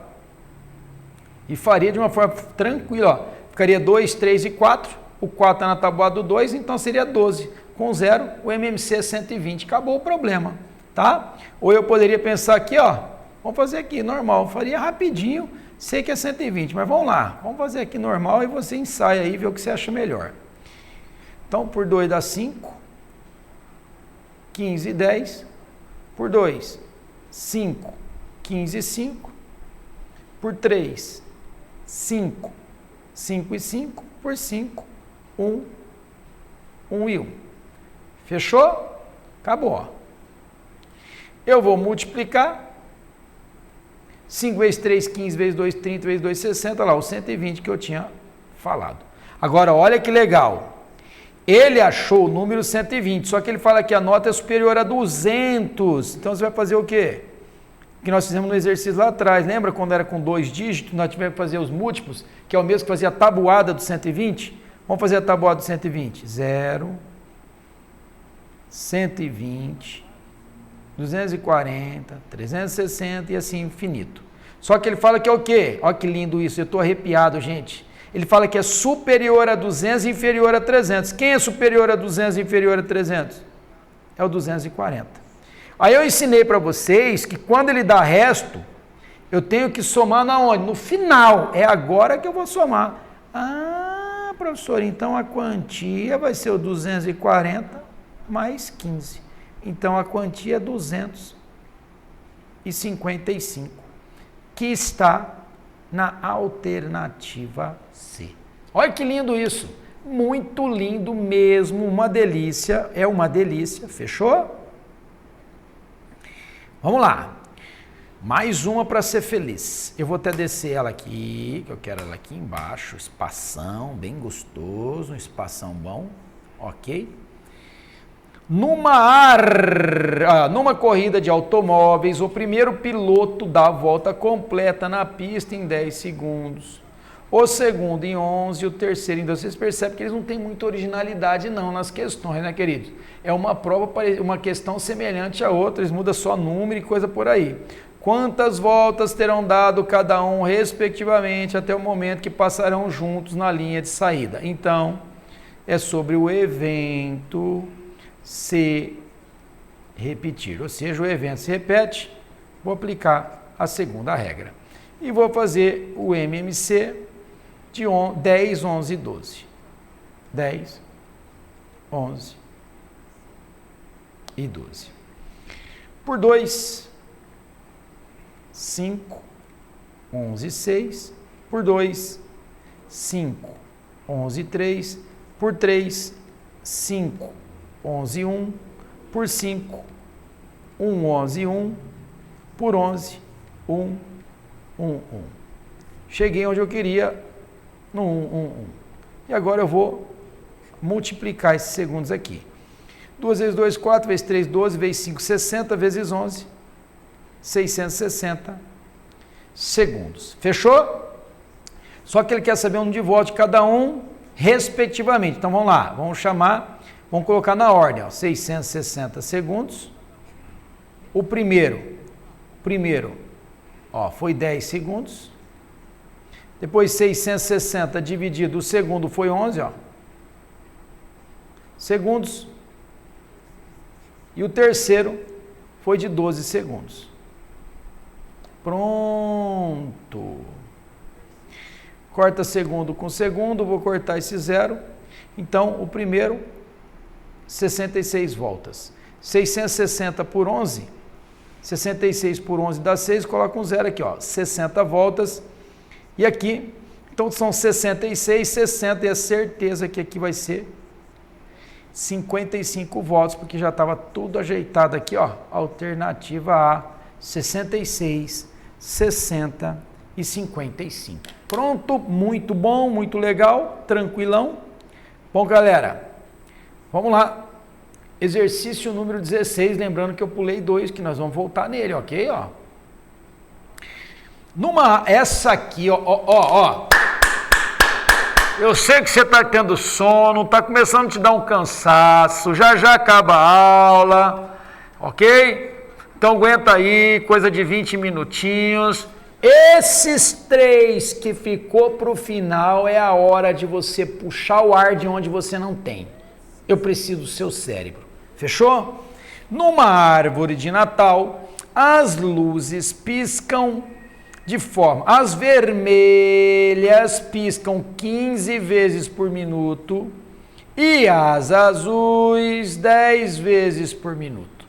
e faria de uma forma tranquila, ó. Ficaria 2, 3 e 4, o 4 está na tabuada do 2, então seria 12. Com 0, o MMC é 120, acabou o problema, tá? Ou eu poderia pensar aqui, ó, vamos fazer aqui, normal, faria rapidinho, sei que é 120, mas vamos lá, vamos fazer aqui normal e você ensaia aí e vê o que você acha melhor. Então, por 2 dá 5, 15 e 10, por 2, 5, 15 e 5, por 3, 5, 5 e 5, por 5, 1, 1 e 1. Fechou? Acabou. Ó. Eu vou multiplicar. 5 vezes 3, 15 vezes 2, 30 vezes 2, 60, lá, o 120 que eu tinha falado. Agora, olha que legal. Ele achou o número 120, só que ele fala que a nota é superior a 200. Então, você vai fazer o quê? O que nós fizemos no exercício lá atrás. Lembra quando era com 2 dígitos, nós tivemos que fazer os múltiplos, que é o mesmo que fazer a tabuada do 120? Vamos fazer a tabuada do 120. 0, 120, 240, 360 e assim infinito. Só que ele fala que é o quê? Olha que lindo isso, eu estou arrepiado, gente. Ele fala que é superior a 200 e inferior a 300. Quem é superior a 200 e inferior a 300? É o 240. Aí eu ensinei para vocês que quando ele dá resto, eu tenho que somar na onde? No final. É agora que eu vou somar. Ah, professor, então a quantia vai ser o 240 mais 15. Então a quantia é 255, que está na alternativa C. Olha que lindo isso. Muito lindo mesmo, uma delícia, é uma delícia, fechou? Vamos lá. Mais uma para ser feliz. Eu vou até descer ela aqui, que eu quero ela aqui embaixo, espação, bem gostoso, um espação bom, ok? Numa corrida de automóveis, o primeiro piloto dá a volta completa na pista em 10 segundos, o segundo em 11 e o terceiro em 12. Vocês percebem que eles não têm muita originalidade não nas questões, né, queridos? É uma prova, uma questão semelhante a outra, eles mudam só número e coisa por aí. Quantas voltas terão dado cada um, respectivamente, até o momento que passarão juntos na linha de saída? Então, é sobre o evento se repetir, ou seja, o evento se repete, vou aplicar a segunda regra. E vou fazer o MMC de 10, 11 e 12. 10, 11 e 12. Por 2, 5, 11 e 6. Por 2, 5, 11 e 3. Por 3, 5, 11 e 1. Por 5, 11 e 1. Por 11, 1, 1. Cheguei onde eu queria no 1. E agora eu vou multiplicar esses segundos aqui. 2 vezes 2, 4, vezes 3, 12, vezes 5, 60, vezes 11, 660 segundos. Fechou? Só que ele quer saber o número de voltas de cada um, respectivamente. Então vamos lá, vamos colocar na ordem, ó, 660 segundos. O primeiro, ó, foi 10 segundos. Depois 660 dividido, o segundo foi 11, ó, segundos. E o terceiro foi de 12 segundos. Pronto. Corta segundo com segundo, vou cortar esse zero. Então, o primeiro, 66 voltas. 660 por 11, 66 por 11 dá 6, coloca um zero aqui, ó, 60 voltas. E aqui, então são 66, 60, e a certeza que aqui vai ser 55 votos, porque já estava tudo ajeitado aqui, ó, alternativa A, 66, 60 e 55. Pronto, muito bom, muito legal, tranquilão. Bom, galera, vamos lá. Exercício número 16, lembrando que eu pulei 2, que nós vamos voltar nele, ok? Ó. Essa aqui, ó. Eu sei que você está tendo sono, está começando a te dar um cansaço, já acaba a aula, ok? Então aguenta aí, coisa de 20 minutinhos. Esses 3 que ficou para o final é a hora de você puxar o ar de onde você não tem. Eu preciso do seu cérebro. Fechou? Numa árvore de Natal, as luzes piscam de forma... As vermelhas piscam 15 vezes por minuto e as azuis 10 vezes por minuto.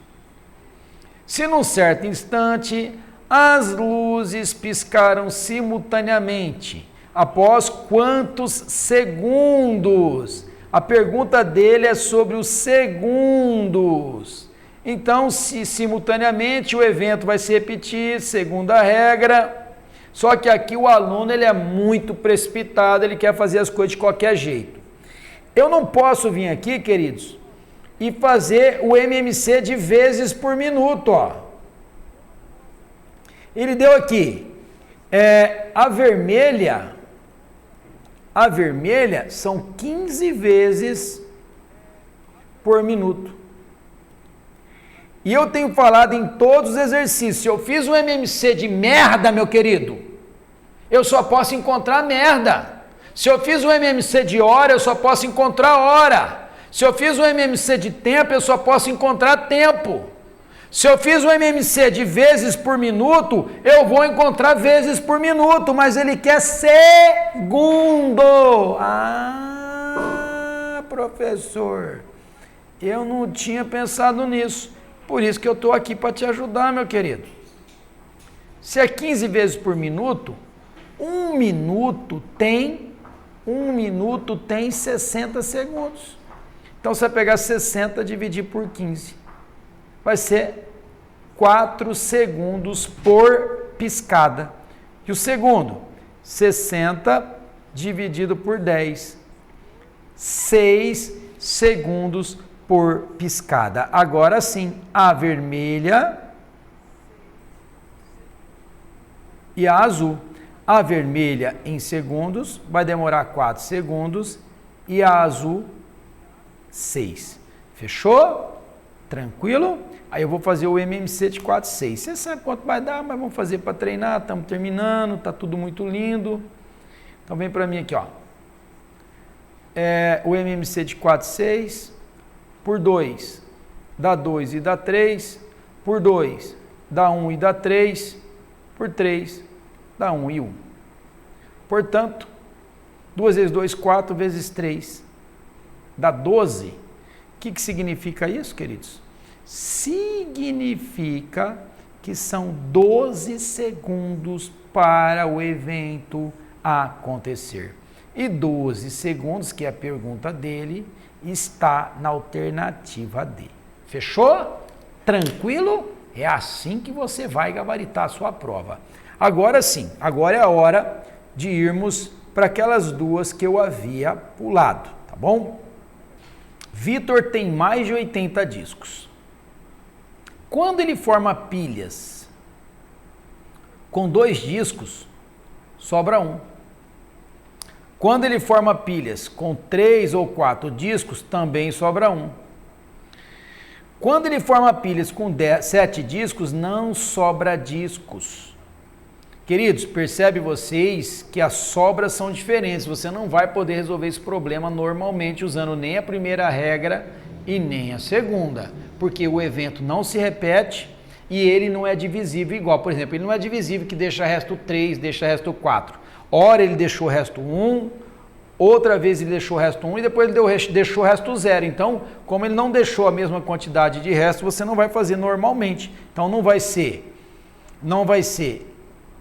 Se num certo instante as luzes piscaram simultaneamente, após quantos segundos? A pergunta dele é sobre os segundos. Então, se simultaneamente o evento vai se repetir, segunda regra. Só que aqui o aluno ele é muito precipitado, ele quer fazer as coisas de qualquer jeito. Eu não posso vir aqui, queridos, e fazer o MMC de vezes por minuto, ó. Ele deu aqui, a vermelha são 15 vezes por minuto. E eu tenho falado em todos os exercícios, se eu fiz um MMC de merda, meu querido, eu só posso encontrar merda. Se eu fiz um MMC de hora, eu só posso encontrar hora. Se eu fiz um MMC de tempo, eu só posso encontrar tempo. Se eu fiz um MMC de vezes por minuto, eu vou encontrar vezes por minuto, mas ele quer segundo. Ah, professor, eu não tinha pensado nisso. Por isso que eu estou aqui para te ajudar, meu querido. Se é 15 vezes por minuto, um minuto tem 60 segundos. Então, você vai pegar 60 e dividir por 15. Vai ser 4 segundos por piscada. E o segundo, 60 dividido por 10. 6 segundos por piscada. Agora sim, a vermelha e a azul. A vermelha em segundos vai demorar 4 segundos e a azul 6. Fechou? Tranquilo? Aí eu vou fazer o MMC de 4, 6. Você sabe quanto vai dar, mas vamos fazer para treinar. Estamos terminando, está tudo muito lindo. Então vem para mim aqui, ó. O MMC de 4, 6 por 2 dá 2 e dá 3, por 2 dá 1 e dá 3, por 3 dá 1 e 1. Portanto, 2 vezes 2, 4 vezes 3 dá 12. O que significa isso, queridos? Significa que são 12 segundos para o evento acontecer. E 12 segundos, que é a pergunta dele, está na alternativa D. Fechou? Tranquilo? É assim que você vai gabaritar a sua prova. Agora sim, agora é a hora de irmos para aquelas duas que eu havia pulado, tá bom? Vitor tem mais de 80 discos. Quando ele forma pilhas com 2 discos, sobra 1. Quando ele forma pilhas com 3 ou 4 discos, também sobra 1. Quando ele forma pilhas com 7 discos, não sobra discos. Queridos, percebe vocês que as sobras são diferentes. Você não vai poder resolver esse problema normalmente usando nem a primeira regra e nem a segunda, porque o evento não se repete e ele não é divisível igual. Por exemplo, ele não é divisível que deixa resto 3, deixa resto 4. Ora ele deixou resto 1, outra vez ele deixou resto 1 e depois ele deixou resto 0. Então, como ele não deixou a mesma quantidade de resto, você não vai fazer normalmente. Então, não vai ser.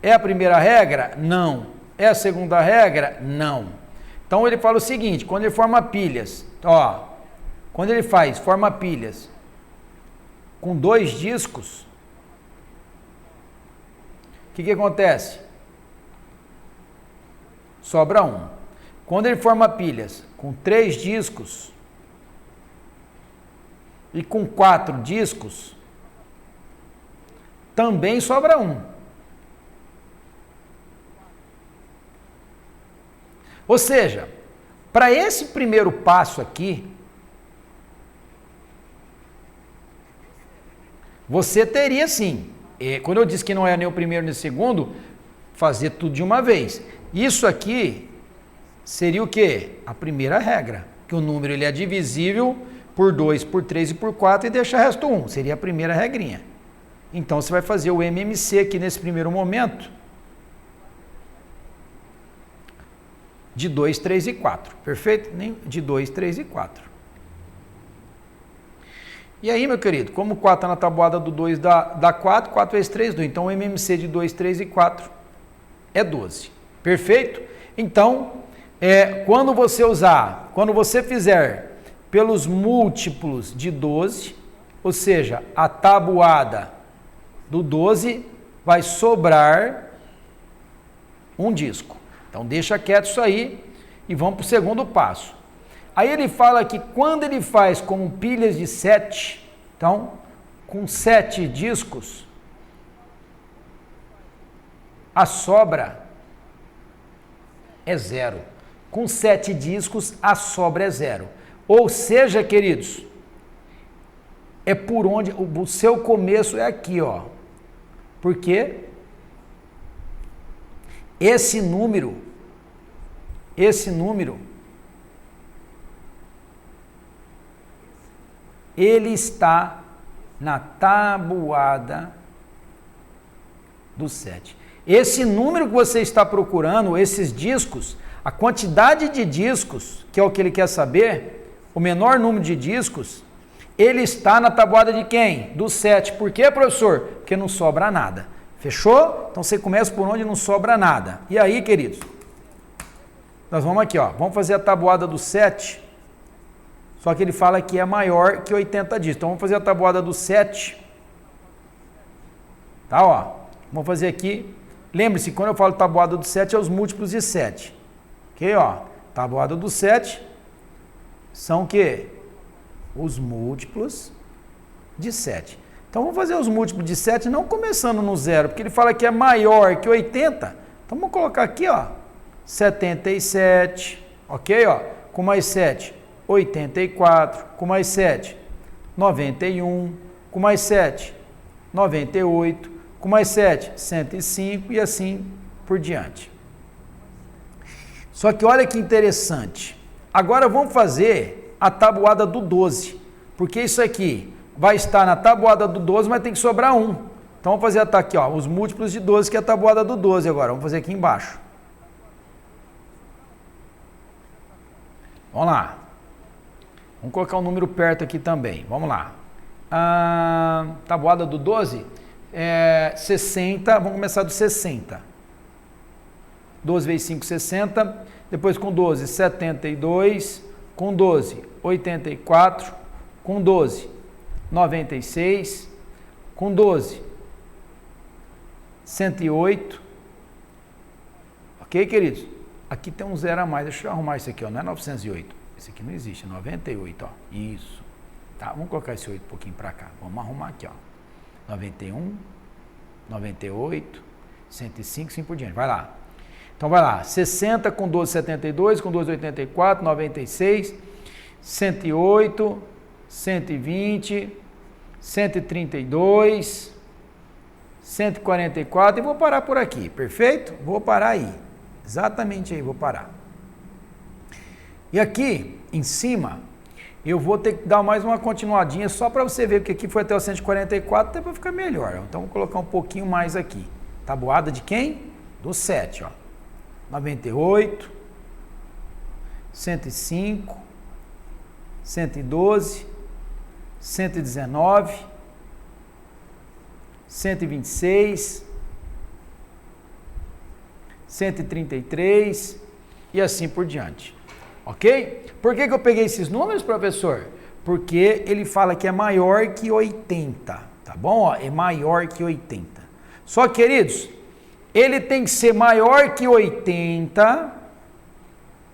É a primeira regra? Não. É a segunda regra? Não. Então, ele fala o seguinte, quando ele forma pilhas, quando ele forma pilhas com 2 discos, o que acontece? Sobra 1. Quando ele forma pilhas com 3 discos e com 4 discos, também sobra 1. Ou seja, para esse primeiro passo aqui, você teria sim, quando eu disse que não é nem o primeiro nem o segundo, fazer tudo de uma vez. Isso aqui seria o quê? A primeira regra, que o número ele é divisível por 2, por 3 e por 4 e deixa resto 1. Seria a primeira regrinha. Então, você vai fazer o MMC aqui nesse primeiro momento de 2, 3 e 4. Perfeito? De 2, 3 e 4. E aí, meu querido, como 4 está na tabuada do 2 dá 4, 4 vezes 3, 2. Então, o MMC de 2, 3 e 4 é 12. Perfeito? Então, quando você fizer pelos múltiplos de 12, ou seja, a tabuada do 12 vai sobrar um disco. Então, deixa quieto isso aí e vamos para o segundo passo. Aí ele fala que quando ele faz com pilhas de 7, então, com 7 discos, a sobra é 0. Com 7 discos, a sobra é 0. Ou seja, queridos, é por onde o seu começo é aqui, ó. Porque esse número ele está na tabuada do 7. Esse número que você está procurando, esses discos, a quantidade de discos, que é o que ele quer saber, o menor número de discos, ele está na tabuada de quem? Do 7. Por quê, professor? Porque não sobra nada. Fechou? Então você começa por onde não sobra nada. E aí, queridos? Nós vamos aqui, ó. Vamos fazer a tabuada do 7. Só que ele fala que é maior que 80 dígitos. Então vamos fazer a tabuada do 7. Tá, ó. Vamos fazer aqui. Lembre-se, quando eu falo tabuada do 7, é os múltiplos de 7. Ok, ó. Tabuada do 7 são o quê? Os múltiplos de 7. Então vamos fazer os múltiplos de 7 não começando no zero, porque ele fala que é maior que 80. Então vamos colocar aqui, ó, 77, ok, ó, com mais 7, 84, com mais 7, 91, com mais 7, 98, com mais 7, 105 e assim por diante. Só que olha que interessante. Agora vamos fazer a tabuada do 12, porque isso aqui vai estar na tabuada do 12, mas tem que sobrar 1. Então vamos fazer aqui, ó, os múltiplos de 12, que é a tabuada do 12 agora. Vamos fazer aqui embaixo. Vamos lá. Vamos colocar um número perto aqui também. Vamos lá. Tabuada do 12 é 60. Vamos começar do 60. 12 vezes 5, 60. Depois com 12, 72. Com 12, 84. Com 12, 96. Com 12, 108. Ok, queridos? Aqui tem um zero a mais. Deixa eu arrumar isso aqui, ó. Não é 908. Esse aqui não existe, é 98, ó. Isso. Tá, vamos colocar esse 8 um pouquinho para cá. Vamos arrumar aqui, ó. 91, 98, 105, assim por diante. Vai lá. Então vai lá. 60 com 12, 72, com 12, 84, 96, 108, 120, 132, 144 e vou parar por aqui, perfeito? Vou parar aí. Exatamente aí, vou parar. E aqui, em cima, eu vou ter que dar mais uma continuadinha só para você ver, porque aqui foi até o 144, até para ficar melhor. Então, vou colocar um pouquinho mais aqui. Tabuada de quem? Do 7, ó. 98, 105, 112, 119, 126, 133 e assim por diante. Ok? Por que eu peguei esses números, professor? Porque ele fala que é maior que 80, tá bom? Ó, é maior que 80. Só, queridos, ele tem que ser maior que 80,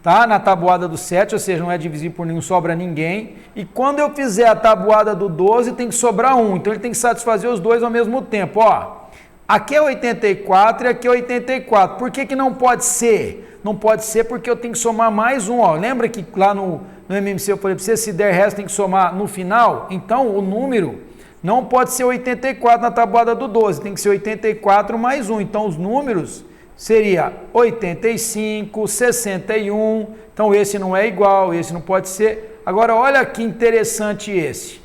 tá? Na tabuada do 7, ou seja, não é divisível por nenhum, sobra ninguém. E quando eu fizer a tabuada do 12, tem que sobrar 1. Então, ele tem que satisfazer os dois ao mesmo tempo, ó. Aqui é 84 e aqui é 84. Por que não pode ser? Não pode ser porque eu tenho que somar mais um, ó. Lembra que lá no MMC eu falei para você, se der resto tem que somar no final? Então, o número não pode ser 84 na tabuada do 12, tem que ser 84 mais 1. Então, os números seria 85, 61. Então, esse não é igual, esse não pode ser. Agora, olha que interessante esse.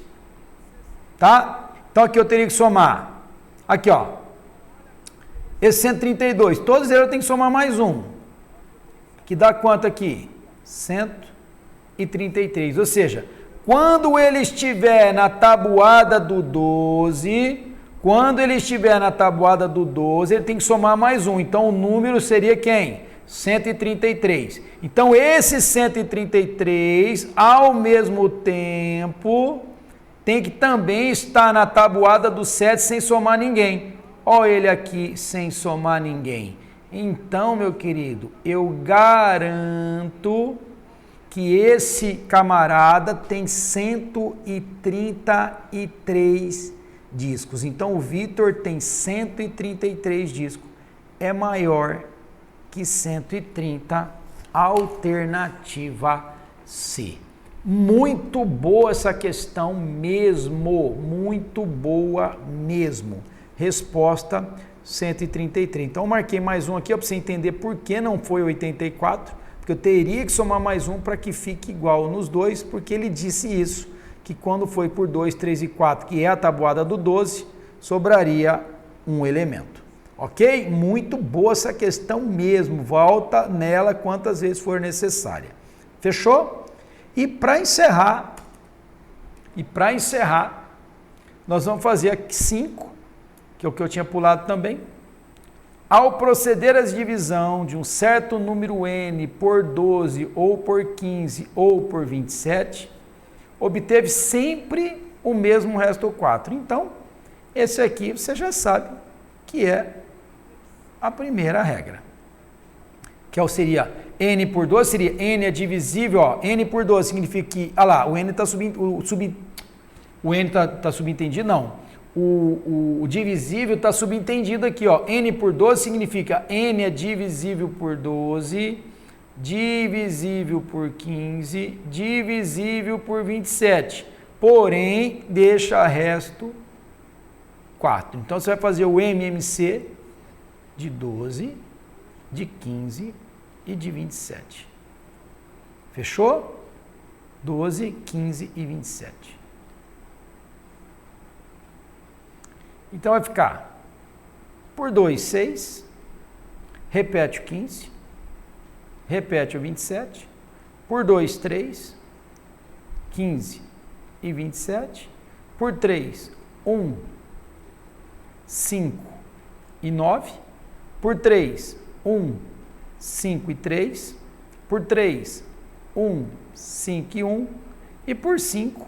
Tá? Então, aqui eu teria que somar. Aqui, ó. Esse 132, todos eles eu tenho que somar mais um. Que dá quanto aqui? 133. Ou seja, quando ele estiver na tabuada do 12, ele tem que somar mais um. Então, o número seria quem? 133. Então, esse 133, ao mesmo tempo, tem que também estar na tabuada do 7 sem somar ninguém. Olha ele aqui sem somar ninguém. Então, meu querido, eu garanto que esse camarada tem 133 discos. Então, o Vitor tem 133 discos. É maior que 130, alternativa C. Muito boa essa questão mesmo, muito boa mesmo. Resposta 133. Então, eu marquei mais um aqui para você entender por que não foi 84, porque eu teria que somar mais um para que fique igual nos dois, porque ele disse isso, que quando foi por 2, 3 e 4, que é a tabuada do 12, sobraria um elemento. Ok? Muito boa essa questão mesmo, volta nela quantas vezes for necessária. Fechou? E para encerrar, nós vamos fazer aqui 5, que é o que eu tinha pulado também. Ao proceder à divisão de um certo número n por 12, ou por 15, ou por 27, obteve sempre o mesmo resto 4. Então, esse aqui você já sabe que é a primeira regra. Que seria n por 12, seria n é divisível, ó, n por 12 significa que, olha lá, o n está subentendido, não. O divisível está subentendido aqui, ó. N por 12 significa n é divisível por 12, divisível por 15, divisível por 27. Porém, deixa resto 4. Então, você vai fazer o MMC de 12, de 15 e de 27. Fechou? 12, 15 e 27. Então, vai ficar por 2, 6. Repete o 15. Repete o 27. Por 2, 3. 15 e 27. Por 3, 1, 5 e 9. Por 3, 1, 5 e 3. Por 3, 1, 5 e 1. E por 5,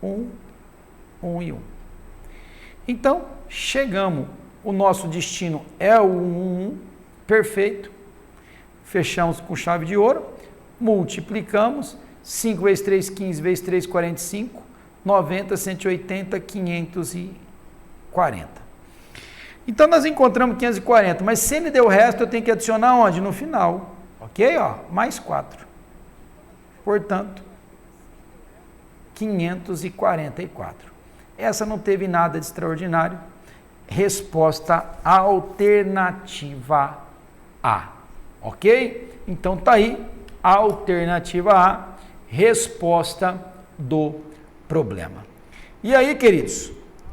1, 1 e 1. Então, chegamos. O nosso destino é o 1, 1, perfeito. Fechamos com chave de ouro. Multiplicamos. 5 vezes 3, 15 vezes 3, 45. 90, 180, 540. Então, nós encontramos 540, mas se ele deu o resto, eu tenho que adicionar onde? No final, ok? Ó, mais 4. Portanto, 544. Essa não teve nada de extraordinário. Resposta alternativa A, ok? Então, tá aí, alternativa A, resposta do problema. E aí, queridos,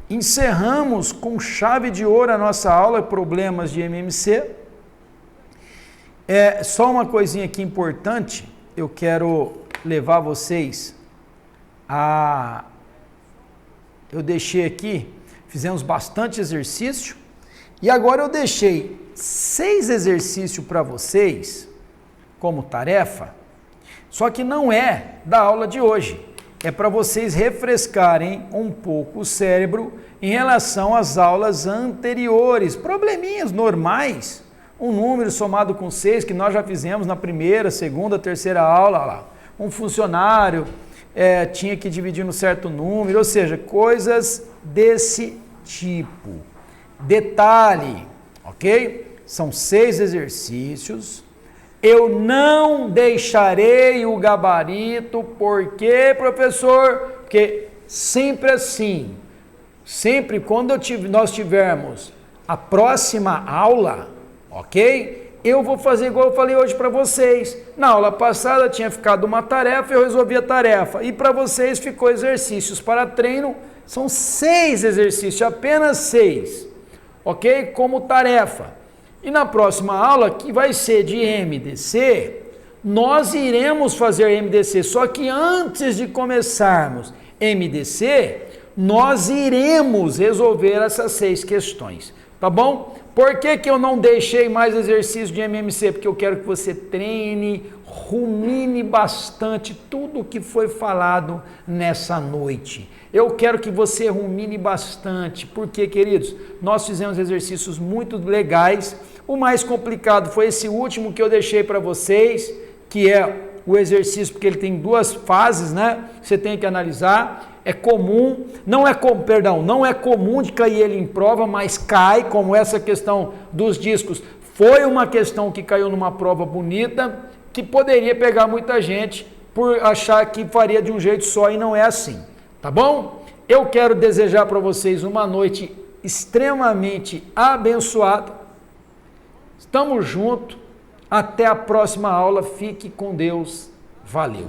encerramos com chave de ouro a nossa aula, problemas de MMC. Só uma coisinha aqui importante, eu quero levar vocês a... Eu deixei aqui, fizemos bastante exercício, e agora eu deixei 6 exercícios para vocês, como tarefa, só que não é da aula de hoje. É para vocês refrescarem um pouco o cérebro em relação às aulas anteriores. Probleminhas normais. Um número somado com 6, que nós já fizemos na primeira, segunda, terceira aula. Lá. Um funcionário tinha que dividir um certo número, ou seja, coisas desse tipo. Detalhe, ok? São 6 exercícios. Eu não deixarei o gabarito, por quê, professor? Porque sempre assim, sempre quando nós tivermos a próxima aula, ok? Eu vou fazer igual eu falei hoje para vocês. Na aula passada tinha ficado uma tarefa, eu resolvi a tarefa. E para vocês ficou exercícios para treino, são 6 exercícios, apenas 6, ok? Como tarefa. E na próxima aula, que vai ser de MDC, nós iremos fazer MDC, só que antes de começarmos MDC, nós iremos resolver essas 6 questões, tá bom? Por que eu não deixei mais exercício de MMC? Porque eu quero que você treine, rumine bastante tudo o que foi falado nessa noite. Eu quero que você rumine bastante, porque, queridos, nós fizemos exercícios muito legais. O mais complicado foi esse último que eu deixei para vocês, que é o exercício, porque ele tem 2 fases, né? Você tem que analisar. É comum, não é comum de cair ele em prova, mas cai, como essa questão dos discos. Foi uma questão que caiu numa prova bonita, que poderia pegar muita gente, por achar que faria de um jeito só e não é assim, tá bom? Eu quero desejar para vocês uma noite extremamente abençoada. Estamos juntos. Até a próxima aula. Fique com Deus. Valeu.